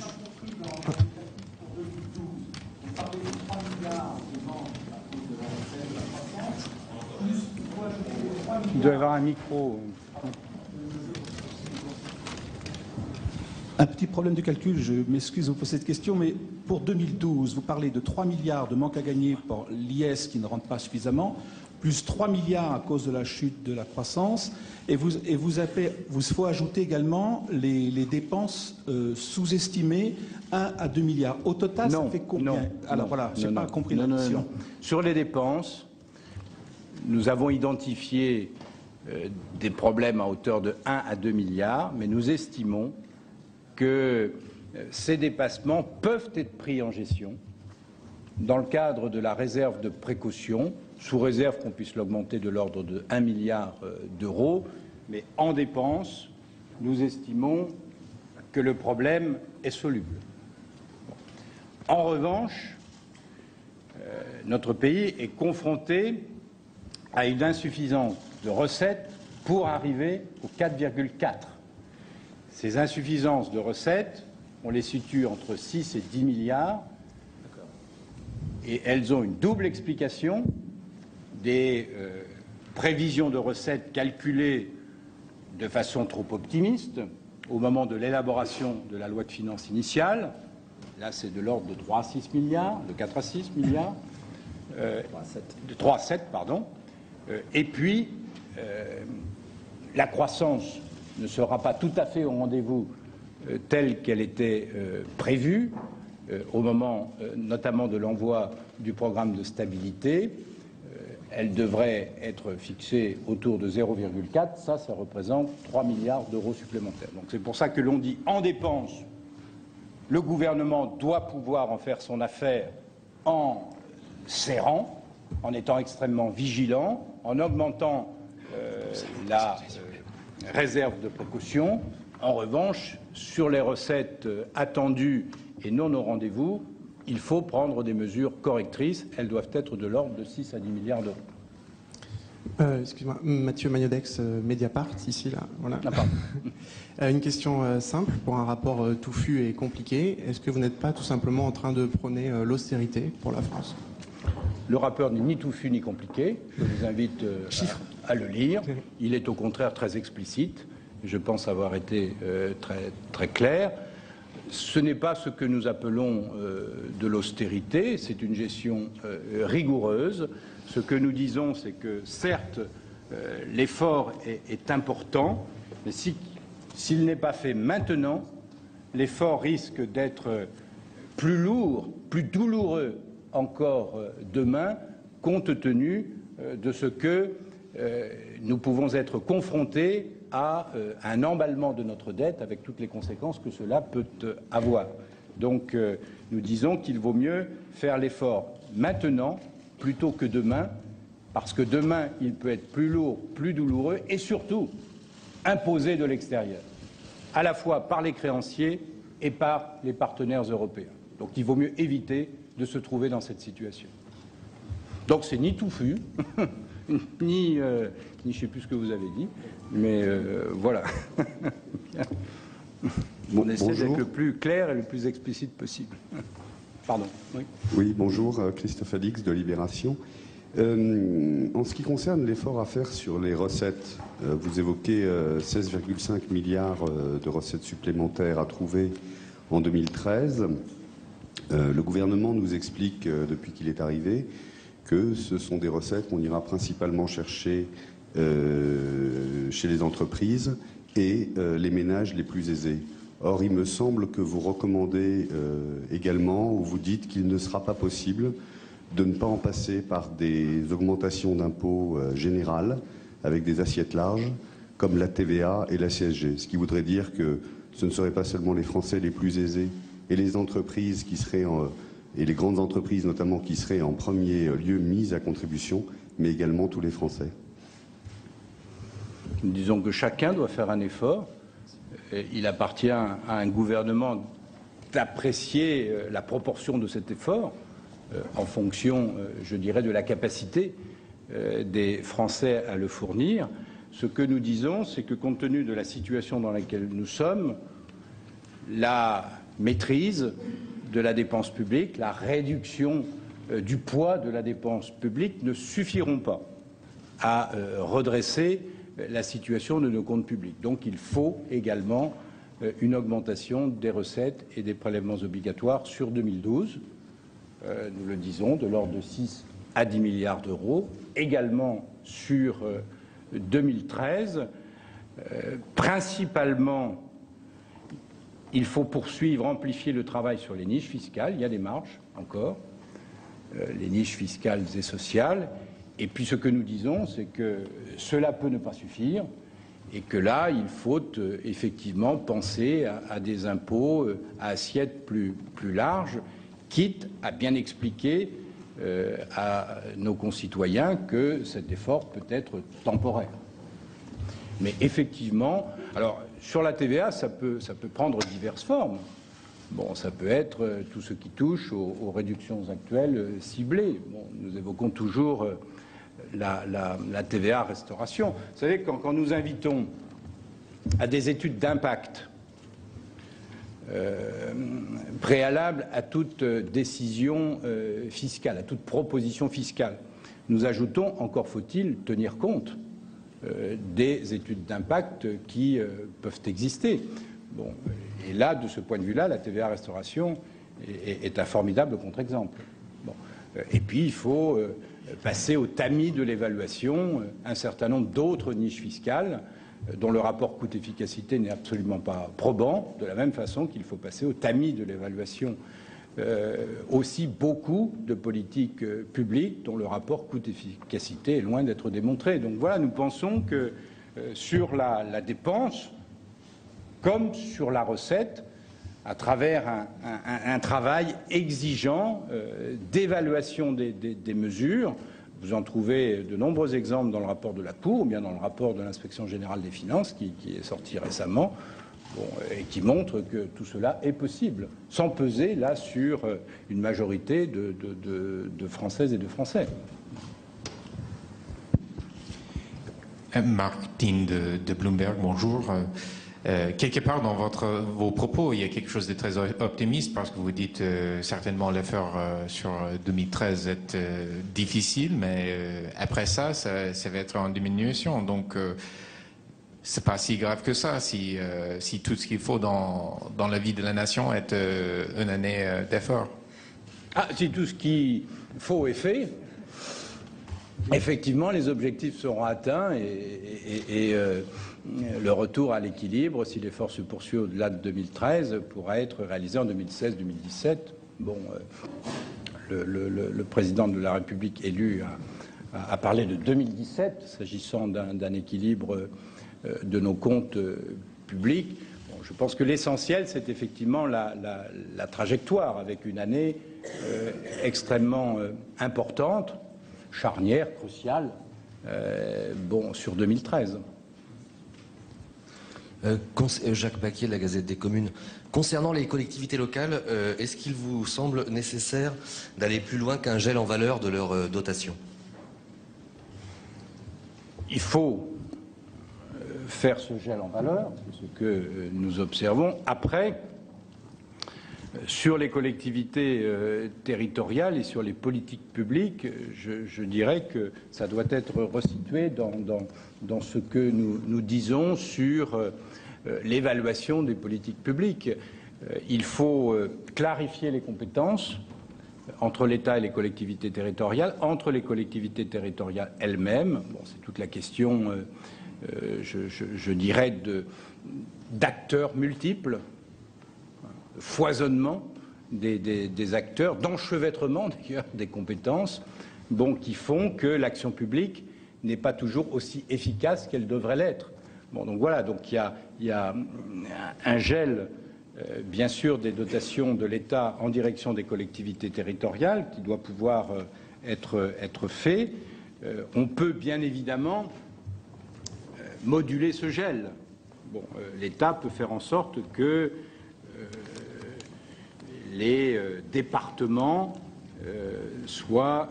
Il doit y avoir un micro. Un petit problème de calcul, je m'excuse de vous poser cette question, mais pour 2012, vous parlez de 3 milliards de manque à gagner pour l'IS qui ne rentre pas suffisamment, plus 3 milliards à cause de la chute de la croissance, et vous faut ajouter également les dépenses sous-estimées 1 à 2 milliards. Au total, ça fait combien? Non, alors voilà, je n'ai pas compris la question. Sur les dépenses, nous avons identifié des problèmes à hauteur de 1 à 2 milliards, mais nous estimons que ces dépassements peuvent être pris en gestion dans le cadre de la réserve de précaution, sous réserve qu'on puisse l'augmenter de l'ordre de 1 milliard d'euros. Mais en dépenses, nous estimons que le problème est soluble. En revanche, notre pays est confronté à une insuffisance de recettes pour arriver au 4,4. Ces insuffisances de recettes, on les situe entre 6 et 10 milliards et elles ont une double explication, des prévisions de recettes calculées de façon trop optimiste au moment de l'élaboration de la loi de finances initiale. Là, c'est de l'ordre de 3 à 6 milliards, de 4 à 6 milliards, de 3 à 7, pardon. Et puis, la croissance ne sera pas tout à fait au rendez-vous telle qu'elle était prévue au moment notamment de l'envoi du programme de stabilité. Elle devrait être fixée autour de 0,4. Ça représente 3 milliards d'euros supplémentaires. Donc c'est pour ça que l'on dit en dépenses, le gouvernement doit pouvoir en faire son affaire en serrant, en étant extrêmement vigilant, en augmentant la réserve de précaution. En revanche, sur les recettes attendues et non au rendez-vous, il faut prendre des mesures correctrices. Elles doivent être de l'ordre de 6 à 10 milliards d'euros. Excuse-moi, Mathieu Magnodex, Mediapart, ici, là. Voilà. Ah, pardon. Une question simple pour un rapport touffu et compliqué. Est-ce que vous n'êtes pas tout simplement en train de prôner l'austérité pour la France? Le rapport n'est ni touffu ni compliqué. Je vous invite à le lire. Il est au contraire très explicite Je pense avoir été très, très clair. Ce n'est pas ce que nous appelons de l'austérité, c'est une gestion rigoureuse. Ce que nous disons, c'est que certes, l'effort est important, mais s'il n'est pas fait maintenant, l'effort risque d'être plus lourd, plus douloureux encore demain, compte tenu de ce que nous pouvons être confrontés à un emballement de notre dette avec toutes les conséquences que cela peut avoir. Donc nous disons qu'il vaut mieux faire l'effort maintenant plutôt que demain, parce que demain il peut être plus lourd, plus douloureux et surtout imposé de l'extérieur, à la fois par les créanciers et par les partenaires européens. Donc il vaut mieux éviter de se trouver dans cette situation. Donc c'est ni touffu, ni je ne sais plus ce que vous avez dit, mais voilà. On essaie d'être le plus clair et le plus explicite possible. Pardon. Oui, oui, bonjour, Christophe Alix de Libération. En ce qui concerne l'effort à faire sur les recettes, vous évoquez 16,5 milliards de recettes supplémentaires à trouver en 2013. Le gouvernement nous explique, depuis qu'il est arrivé, que ce sont des recettes qu'on ira principalement chercher chez les entreprises et les ménages les plus aisés. Or, il me semble que vous recommandez également, ou vous dites qu'il ne sera pas possible de ne pas en passer par des augmentations d'impôts générales avec des assiettes larges, comme la TVA et la CSG. Ce qui voudrait dire que ce ne seraient pas seulement les Français les plus aisés et les entreprises qui seraient et les grandes entreprises notamment qui seraient en premier lieu mises à contribution, mais également tous les Français. Disons que chacun doit faire un effort. Il appartient à un gouvernement d'apprécier la proportion de cet effort en fonction, je dirais, de la capacité des Français à le fournir. Ce que nous disons, c'est que compte tenu de la situation dans laquelle nous sommes, la maîtrise de la dépense publique, la réduction du poids de la dépense publique ne suffiront pas à redresser la situation de nos comptes publics. Donc il faut également une augmentation des recettes et des prélèvements obligatoires sur 2012. Nous le disons, de l'ordre de 6 à 10 milliards d'euros, également sur 2013. Principalement, il faut poursuivre, amplifier le travail sur les niches fiscales. Il y a des marges encore, les niches fiscales et sociales. Et puis ce que nous disons, c'est que cela peut ne pas suffire et que là, il faut effectivement penser à des impôts à assiette plus large, quitte à bien expliquer à nos concitoyens que cet effort peut être temporaire. Mais effectivement, alors sur la TVA, ça peut prendre diverses formes. Bon, ça peut être tout ce qui touche aux réductions actuelles ciblées. Bon, nous évoquons toujours la TVA restauration. Vous savez, quand nous invitons à des études d'impact préalables à toute décision fiscale, à toute proposition fiscale, nous ajoutons, encore faut-il tenir compte des études d'impact qui peuvent exister. Bon, et là, de ce point de vue-là, la TVA restauration est un formidable contre-exemple. Bon. Et puis, il faut passer au tamis de l'évaluation un certain nombre d'autres niches fiscales dont le rapport coût-efficacité n'est absolument pas probant, de la même façon qu'il faut passer au tamis de l'évaluation aussi beaucoup de politiques publiques dont le rapport coût-efficacité est loin d'être démontré. Donc voilà, nous pensons que sur la dépense, comme sur la recette, à travers un travail exigeant d'évaluation des mesures. Vous en trouvez de nombreux exemples dans le rapport de la Cour, ou bien dans le rapport de l'Inspection générale des finances, qui est sorti récemment, et qui montre que tout cela est possible, sans peser là sur une majorité de Françaises et de Français. Martine de Bloomberg, bonjour. Quelque part dans vos propos, il y a quelque chose de très optimiste parce que vous dites certainement l'effort sur 2013 est difficile, mais après ça va être en diminution. Donc, c'est pas si grave que ça si tout ce qu'il faut dans la vie de la nation est une année d'effort. Ah, si tout ce qu'il faut est fait, effectivement, les objectifs seront atteints et le retour à l'équilibre, si l'effort se poursuit au-delà de 2013, pourra être réalisé en 2016-2017. Bon, le président de la République élu a parlé de 2017, s'agissant d'un équilibre de nos comptes publics. Bon, je pense que l'essentiel, c'est effectivement la trajectoire, avec une année extrêmement importante, charnière, cruciale, sur 2013. Jacques Baquier de la Gazette des Communes. Concernant les collectivités locales, est-ce qu'il vous semble nécessaire d'aller plus loin qu'un gel en valeur de leur dotation? Il faut faire ce gel en valeur, c'est ce que nous observons. Après, sur les collectivités territoriales et sur les politiques publiques, je dirais que ça doit être resitué dans ce que nous disons sur l'évaluation des politiques publiques. Il faut clarifier les compétences entre l'État et les collectivités territoriales, entre les collectivités territoriales elles-mêmes. Bon, c'est toute la question, je dirais, d'acteurs multiples, foisonnement des acteurs, d'enchevêtrement d'ailleurs des compétences, qui font que l'action publique n'est pas toujours aussi efficace qu'elle devrait l'être. Bon, donc voilà, donc il y a un gel, bien sûr, des dotations de l'État en direction des collectivités territoriales qui doit pouvoir être fait. On peut bien évidemment moduler ce gel. Bon, l'État peut faire en sorte que les départements soient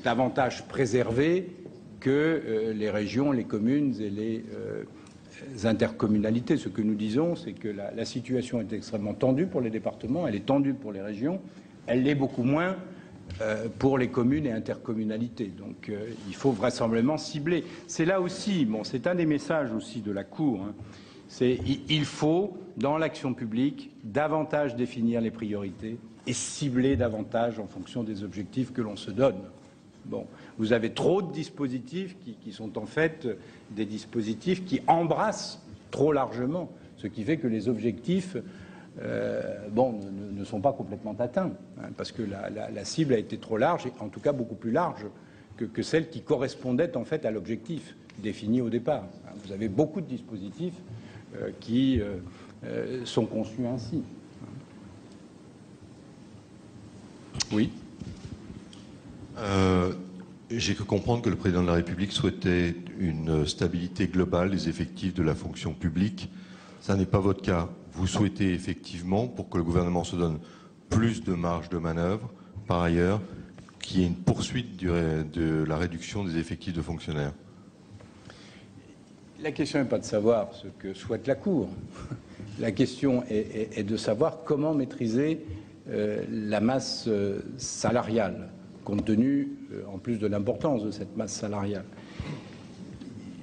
davantage préservés que les régions, les communes et les intercommunalités. Ce que nous disons, c'est que la situation est extrêmement tendue pour les départements, elle est tendue pour les régions, elle l'est beaucoup moins pour les communes et intercommunalités. Donc il faut vraisemblablement cibler. C'est là aussi, c'est un des messages aussi de la Cour, il faut, dans l'action publique, davantage définir les priorités et cibler davantage en fonction des objectifs que l'on se donne. Bon, vous avez trop de dispositifs qui sont en fait des dispositifs qui embrassent trop largement, ce qui fait que les objectifs ne sont pas complètement atteints, parce que la cible a été trop large, et en tout cas beaucoup plus large que celle qui correspondait en fait à l'objectif défini au départ. Vous avez beaucoup de dispositifs qui sont conçus ainsi. Oui. J'ai cru comprendre que le président de la République souhaitait une stabilité globale des effectifs de la fonction publique. Ça n'est pas votre cas. Vous souhaitez effectivement, pour que le gouvernement se donne plus de marge de manœuvre, par ailleurs, qu'il y ait une poursuite de la réduction des effectifs de fonctionnaires. La question n'est pas de savoir ce que souhaite la Cour. La question est de savoir comment maîtriser la masse salariale, compte tenu, en plus de l'importance de cette masse salariale.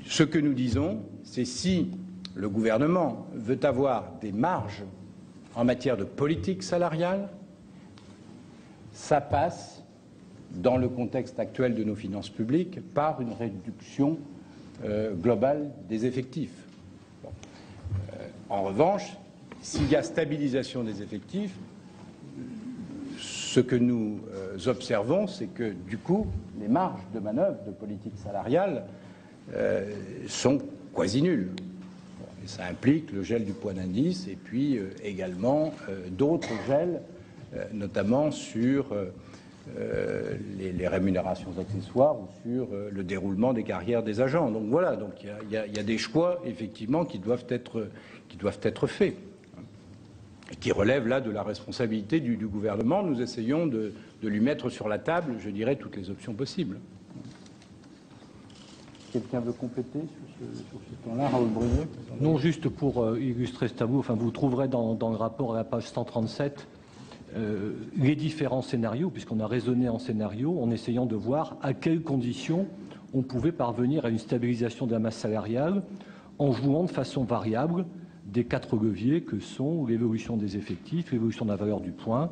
Ce que nous disons, c'est si le gouvernement veut avoir des marges en matière de politique salariale, ça passe, dans le contexte actuel de nos finances publiques, par une réduction globale des effectifs. Bon. En revanche, s'il y a stabilisation des effectifs, ce que nous observons, c'est que, du coup, les marges de manœuvre de politique salariale sont quasi nulles. Bon, et ça implique le gel du point d'indice et puis également d'autres gels, notamment sur les rémunérations accessoires ou sur le déroulement des carrières des agents. Donc voilà, donc il y a des choix, effectivement, qui doivent être faits, et qui relèvent là de la responsabilité du gouvernement. Nous essayons de lui mettre sur la table, je dirais, toutes les options possibles. Quelqu'un veut compléter sur ce point-là, Raoul Brunet? Non, juste pour illustrer ce tableau, vous trouverez dans le rapport à la page 137 les différents scénarios, puisqu'on a raisonné en scénario, en essayant de voir à quelles conditions on pouvait parvenir à une stabilisation de la masse salariale en jouant de façon variable des 4 leviers que sont l'évolution des effectifs, l'évolution de la valeur du point,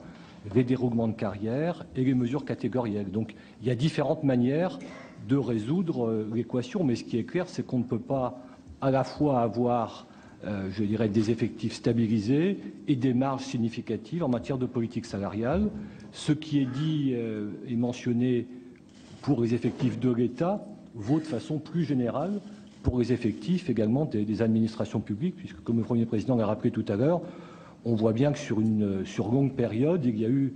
les déroulements de carrière et les mesures catégorielles. Donc il y a différentes manières de résoudre l'équation, mais ce qui est clair, c'est qu'on ne peut pas à la fois avoir, je dirais, des effectifs stabilisés et des marges significatives en matière de politique salariale. Ce qui est dit et mentionné pour les effectifs de l'État vaut de façon plus générale pour les effectifs également des administrations publiques, puisque comme le Premier Président l'a rappelé tout à l'heure, on voit bien que sur longue période, il y a eu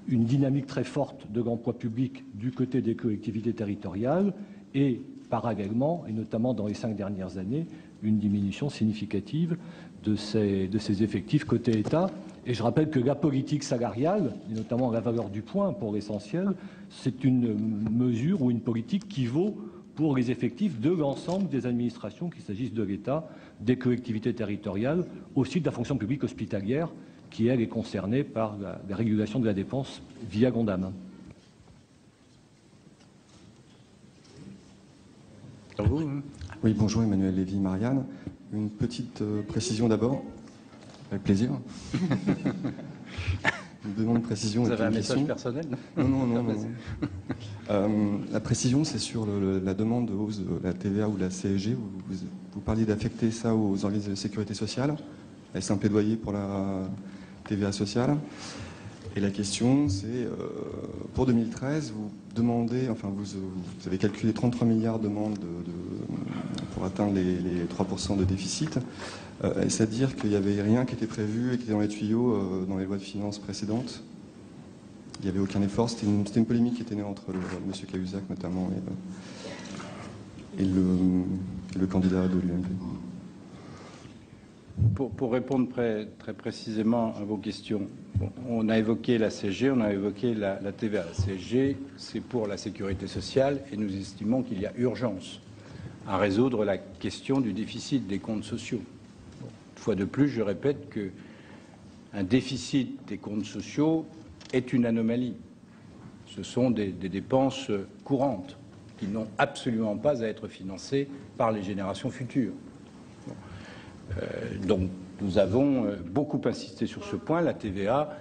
une dynamique très forte de l'emploi public du côté des collectivités territoriales et parallèlement, et notamment dans les 5 dernières années, une diminution significative de ces effectifs côté État. Et je rappelle que la politique salariale, et notamment la valeur du point pour l'essentiel, c'est une mesure ou une politique qui vaut pour les effectifs de l'ensemble des administrations, qu'il s'agisse de l'État, des collectivités territoriales, aussi de la fonction publique hospitalière, qui, elle, est concernée par la régulation de la dépense via l'ONDAM. Oui, bonjour, Emmanuel Lévy-Marianne. Une petite précision d'abord, avec plaisir. Une demande de précision. Vous avez un message personnel? Non. La précision, c'est sur la demande de hausse de la TVA ou de la CSG. Vous parliez d'affecter ça aux organismes de sécurité sociale. Est-ce un plaidoyer pour la TVA sociale? Et la question, c'est pour 2013, vous demandez, enfin vous avez calculé 33 milliards de demandes pour atteindre les 3% de déficit. Est-ce à dire qu'il n'y avait rien qui était prévu et qui était dans les tuyaux dans les lois de finances précédentes? Il n'y avait aucun effort. C'était une polémique qui était née entre M. Cahuzac notamment et le candidat de l'UMP. Pour répondre très précisément à vos questions, on a évoqué la CSG, on a évoqué la TVA. La CSG, c'est pour la sécurité sociale et nous estimons qu'il y a urgence à résoudre la question du déficit des comptes sociaux. Une fois de plus, je répète qu'un déficit des comptes sociaux est une anomalie. Ce sont des dépenses courantes qui n'ont absolument pas à être financées par les générations futures. Donc nous avons beaucoup insisté sur ce point. La TVA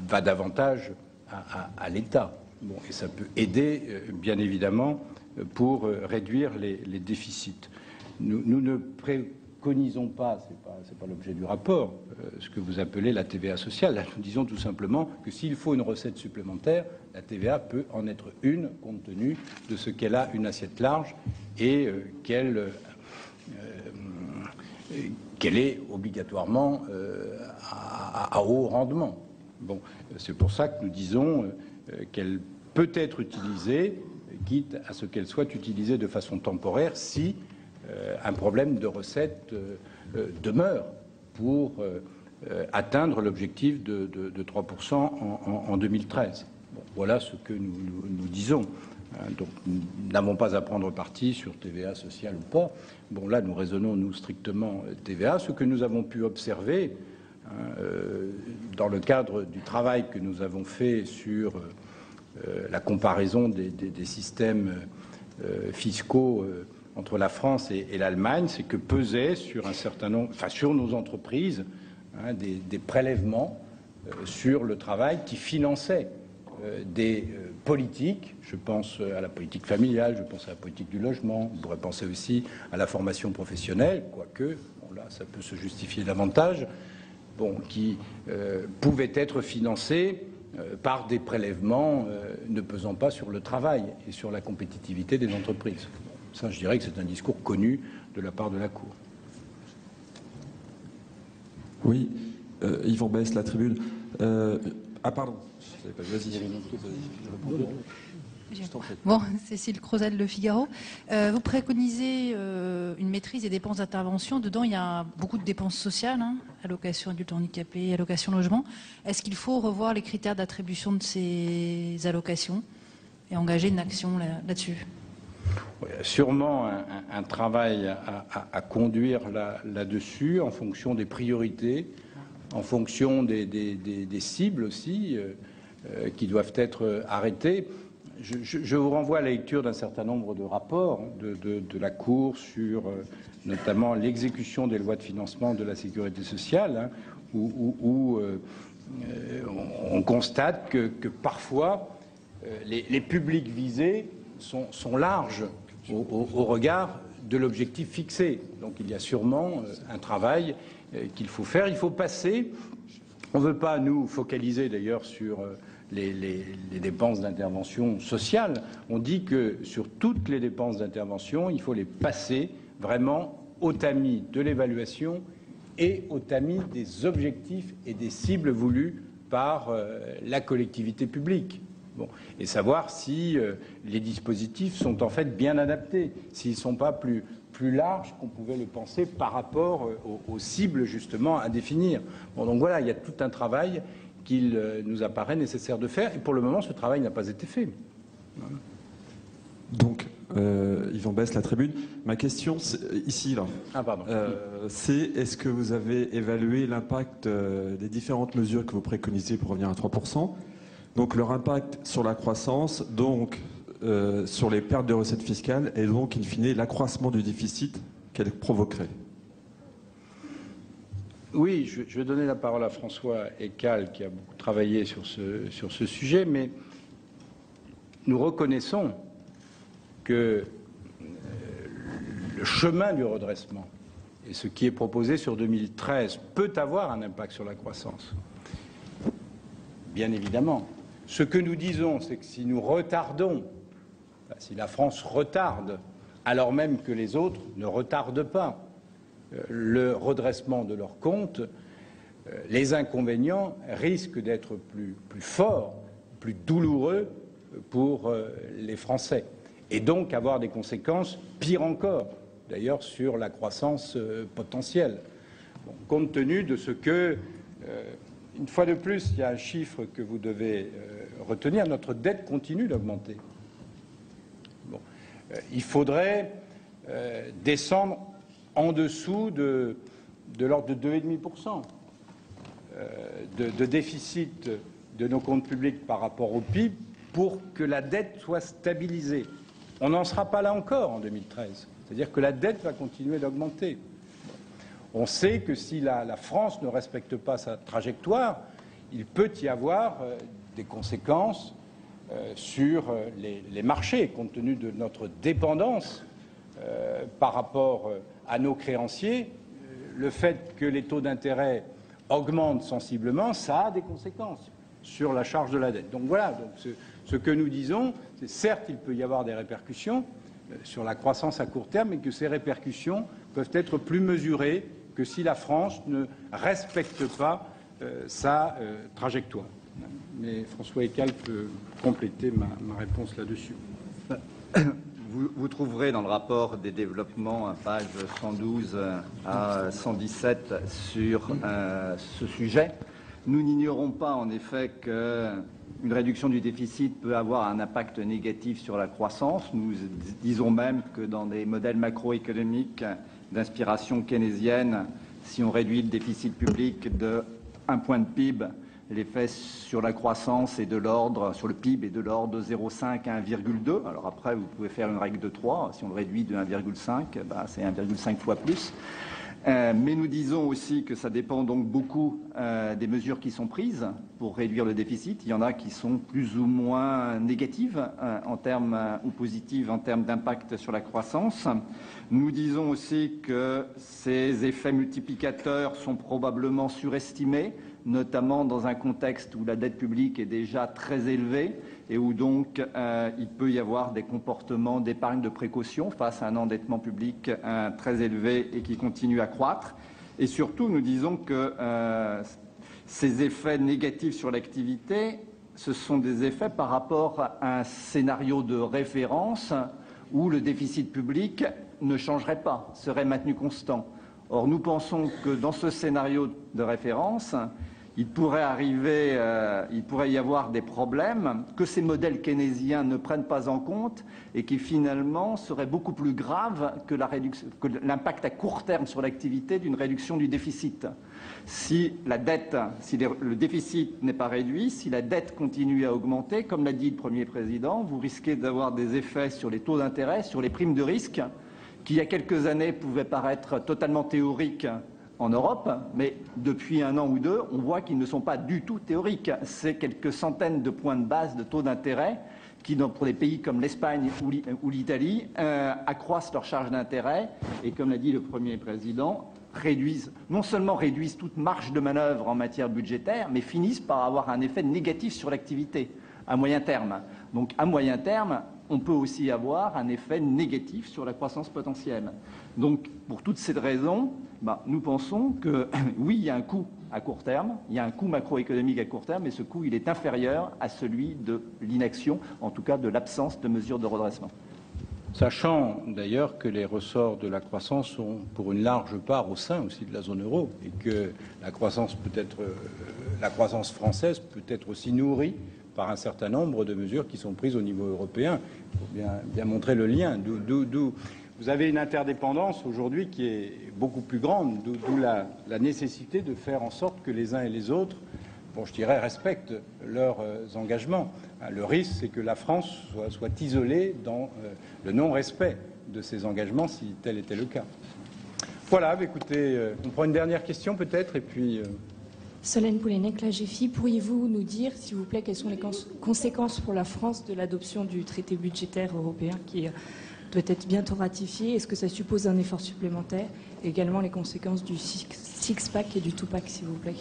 va davantage à l'État. Bon, et ça peut aider, bien évidemment, pour réduire les déficits. Nous ne préconisons pas, c'est pas l'objet du rapport, ce que vous appelez la TVA sociale. Là, nous disons tout simplement que s'il faut une recette supplémentaire, la TVA peut en être une, compte tenu de ce qu'elle a une assiette large et qu'elle est obligatoirement à haut rendement. Bon, c'est pour ça que nous disons qu'elle peut être utilisée, quitte à ce qu'elle soit utilisée de façon temporaire si un problème de recette demeure pour atteindre l'objectif de 3% en 2013. Bon, voilà ce que nous disons. Donc, nous n'avons pas à prendre parti sur TVA sociale ou pas. Bon, là, nous raisonnons, nous, strictement TVA. Ce que nous avons pu observer dans le cadre du travail que nous avons fait sur la comparaison des systèmes fiscaux entre la France et l'Allemagne, c'est que pesait sur un certain nombre, enfin sur nos entreprises, des prélèvements sur le travail qui finançaient des politiques, je pense à la politique familiale, je pense à la politique du logement, on pourrait penser aussi à la formation professionnelle, quoique, bon là, ça peut se justifier davantage, bon, qui pouvaient être financés par des prélèvements ne pesant pas sur le travail et sur la compétitivité des entreprises. Bon, ça, je dirais que c'est un discours connu de la part de la Cour. Oui, Yvan Bess, La Tribune. Ah pardon, vas-y. Bon, Cécile Crozel, Le Figaro. Vous préconisez une maîtrise des dépenses d'intervention. Dedans, il y a beaucoup de dépenses sociales, allocation adulte handicapé, allocation logement. Est-ce qu'il faut revoir les critères d'attribution de ces allocations et engager une action là-dessus? Sûrement un travail à conduire là-dessus en fonction des priorités, en fonction des cibles aussi qui doivent être arrêtées. Je vous renvoie à la lecture d'un certain nombre de rapports de la Cour sur notamment l'exécution des lois de financement de la sécurité sociale, où on constate que parfois les publics visés sont larges au regard de l'objectif fixé. Donc il y a sûrement un travail qu'il faut faire. Il faut passer. On ne veut pas nous focaliser d'ailleurs sur les dépenses d'intervention sociale. On dit que sur toutes les dépenses d'intervention, il faut les passer vraiment au tamis de l'évaluation et au tamis des objectifs et des cibles voulues par la collectivité publique. Bon. Et savoir si les dispositifs sont en fait bien adaptés, s'ils ne sont pas plus larges qu'on pouvait le penser par rapport aux cibles justement à définir. Bon, donc voilà, il y a tout un travail qu'il nous apparaît nécessaire de faire, et pour le moment, ce travail n'a pas été fait. Voilà. Donc, Yvan Besse, la tribune. Ma question, ici, là, c'est est-ce que vous avez évalué l'impact des différentes mesures que vous préconisez pour revenir à 3%, donc leur impact sur la croissance, donc sur les pertes de recettes fiscales, et donc, in fine, l'accroissement du déficit qu'elle provoquerait? Oui, je vais donner la parole à François Ekal, qui a beaucoup travaillé sur ce sujet, mais nous reconnaissons que le chemin du redressement et ce qui est proposé sur 2013 peut avoir un impact sur la croissance. Bien évidemment. Ce que nous disons, c'est que si nous retardons, si la France retarde, alors même que les autres ne retardent pas le redressement de leurs comptes, les inconvénients risquent d'être plus forts, plus douloureux pour les Français, et donc avoir des conséquences pires encore, d'ailleurs, sur la croissance potentielle. Bon, compte tenu de ce que, une fois de plus, il y a un chiffre que vous devez retenir, notre dette continue d'augmenter. Bon, il faudrait descendre en dessous de l'ordre de 2,5% de déficit de nos comptes publics par rapport au PIB pour que la dette soit stabilisée. On n'en sera pas là encore en 2013. C'est-à-dire que la dette va continuer d'augmenter. On sait que si la France ne respecte pas sa trajectoire, il peut y avoir des conséquences sur les marchés, compte tenu de notre dépendance par rapport à nos créanciers. Le fait que les taux d'intérêt augmentent sensiblement, ça a des conséquences sur la charge de la dette. Donc voilà, donc ce que nous disons, c'est certes il peut y avoir des répercussions sur la croissance à court terme, mais que ces répercussions peuvent être plus mesurées que si la France ne respecte pas sa trajectoire. Mais François Ekal peut compléter ma réponse là-dessus. Vous trouverez dans le rapport des développements à page 112 à 117 sur ce sujet. Nous n'ignorons pas en effet qu'une réduction du déficit peut avoir un impact négatif sur la croissance. Nous disons même que dans des modèles macroéconomiques d'inspiration keynésienne, si on réduit le déficit public de 1 point de PIB, l'effet sur la croissance est de l'ordre, sur le PIB est de l'ordre de 0,5 à 1,2. Alors après, vous pouvez faire une règle de 3. Si on le réduit de 1,5, c'est 1,5 fois plus. Mais nous disons aussi que ça dépend donc beaucoup des mesures qui sont prises pour réduire le déficit. Il y en a qui sont plus ou moins négatives en termes ou positives en termes d'impact sur la croissance. Nous disons aussi que ces effets multiplicateurs sont probablement surestimés, notamment dans un contexte où la dette publique est déjà très élevée et où donc il peut y avoir des comportements d'épargne de précaution face à un endettement public très élevé et qui continue à croître. Et surtout, nous disons que ces effets négatifs sur l'activité, ce sont des effets par rapport à un scénario de référence où le déficit public ne changerait pas, serait maintenu constant. Or, nous pensons que dans ce scénario de référence, il pourrait y avoir des problèmes que ces modèles keynésiens ne prennent pas en compte et qui finalement seraient beaucoup plus graves que l'impact à court terme sur l'activité d'une réduction du déficit. Si le déficit n'est pas réduit, si la dette continue à augmenter, comme l'a dit le Premier Président, vous risquez d'avoir des effets sur les taux d'intérêt, sur les primes de risque, qui il y a quelques années pouvaient paraître totalement théoriques en Europe, mais depuis 1 an ou 2, on voit qu'ils ne sont pas du tout théoriques. C'est quelques centaines de points de base de taux d'intérêt qui, pour des pays comme l'Espagne ou l'Italie, accroissent leur charge d'intérêt et, comme l'a dit le Premier Président, non seulement réduisent toute marge de manœuvre en matière budgétaire, mais finissent par avoir un effet négatif sur l'activité à moyen terme. Donc à moyen terme, on peut aussi avoir un effet négatif sur la croissance potentielle. Donc pour toutes ces raisons, nous pensons que oui, il y a un coût à court terme, il y a un coût macroéconomique à court terme, mais ce coût il est inférieur à celui de l'inaction, en tout cas de l'absence de mesures de redressement. Sachant d'ailleurs que les ressorts de la croissance sont pour une large part au sein aussi de la zone euro et que la croissance française peut être aussi nourrie par un certain nombre de mesures qui sont prises au niveau européen. Il faut bien montrer le lien. Vous avez une interdépendance aujourd'hui qui est beaucoup plus grande, d'où la nécessité de faire en sorte que les uns et les autres, je dirais, respectent leurs engagements. Le risque, c'est que la France soit isolée dans le non-respect de ses engagements, si tel était le cas. Voilà, écoutez, on prend une dernière question peut-être, et puis... Solène Poulenec, la GFI, pourriez-vous nous dire, s'il vous plaît, quelles sont les conséquences pour la France de l'adoption du traité budgétaire européen qui doit être bientôt ratifié? Est-ce que ça suppose un effort supplémentaire? Et également les conséquences du six-pack et du two-pack, s'il vous plaît.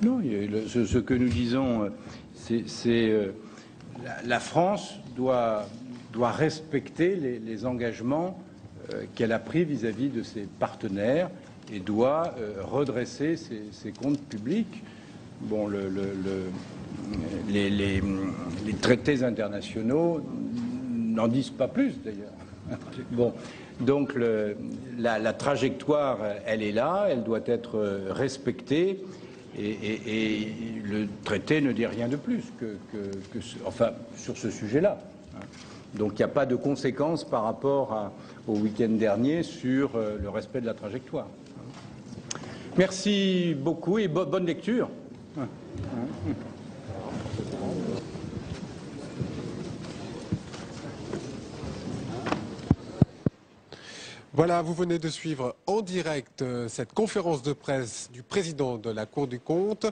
Non, ce que nous disons, c'est la France doit respecter les engagements qu'elle a pris vis-à-vis de ses partenaires et doit redresser ses comptes publics. Bon, les traités internationaux n'en disent pas plus, d'ailleurs. Bon, donc la trajectoire, elle est là, elle doit être respectée. Et le traité ne dit rien de plus enfin, sur ce sujet-là. Donc il n'y a pas de conséquences par rapport au week-end dernier sur le respect de la trajectoire. Merci beaucoup et bonne lecture. Voilà, vous venez de suivre en direct cette conférence de presse du président de la Cour des comptes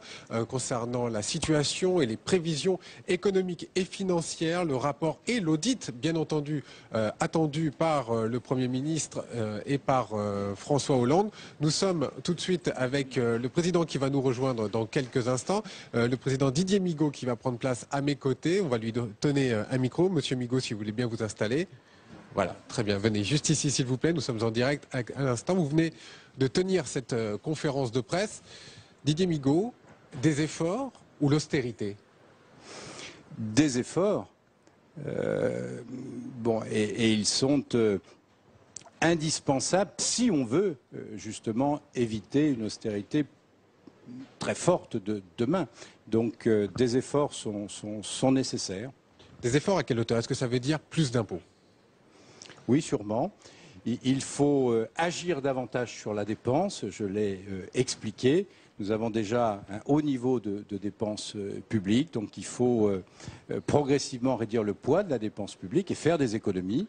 concernant la situation et les prévisions économiques et financières, le rapport et l'audit, bien entendu, attendu par le Premier ministre et par François Hollande. Nous sommes tout de suite avec le président qui va nous rejoindre dans quelques instants, le président Didier Migaud qui va prendre place à mes côtés. On va lui donner un micro. Monsieur Migaud, si vous voulez bien vous installer. Voilà, très bien. Venez juste ici, s'il vous plaît. Nous sommes en direct à l'instant. Vous venez de tenir cette conférence de presse. Didier Migaud, des efforts ou l'austérité? Des efforts. Et ils sont indispensables si on veut justement éviter une austérité très forte de demain. Donc des efforts sont nécessaires. Des efforts à quelle hauteur? Est-ce que ça veut dire plus d'impôts? Oui, sûrement. Il faut agir davantage sur la dépense, je l'ai expliqué. Nous avons déjà un haut niveau de dépenses publiques, donc il faut progressivement réduire le poids de la dépense publique et faire des économies.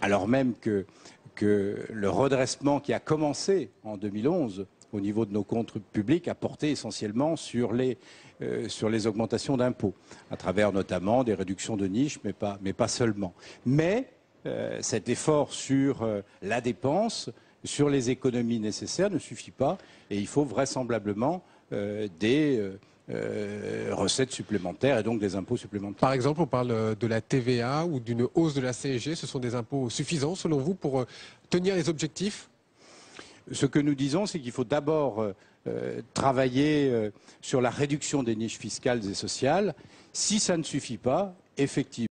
Alors même que le redressement qui a commencé en 2011 au niveau de nos comptes publics a porté essentiellement sur les augmentations d'impôts, à travers notamment des réductions de niches, mais pas seulement. Mais cet effort sur la dépense, sur les économies nécessaires ne suffit pas, et il faut vraisemblablement des recettes supplémentaires et donc des impôts supplémentaires. Par exemple, on parle de la TVA ou d'une hausse de la CSG. Ce sont des impôts suffisants, selon vous, pour tenir les objectifs? Ce que nous disons, c'est qu'il faut d'abord travailler sur la réduction des niches fiscales et sociales. Si ça ne suffit pas, effectivement,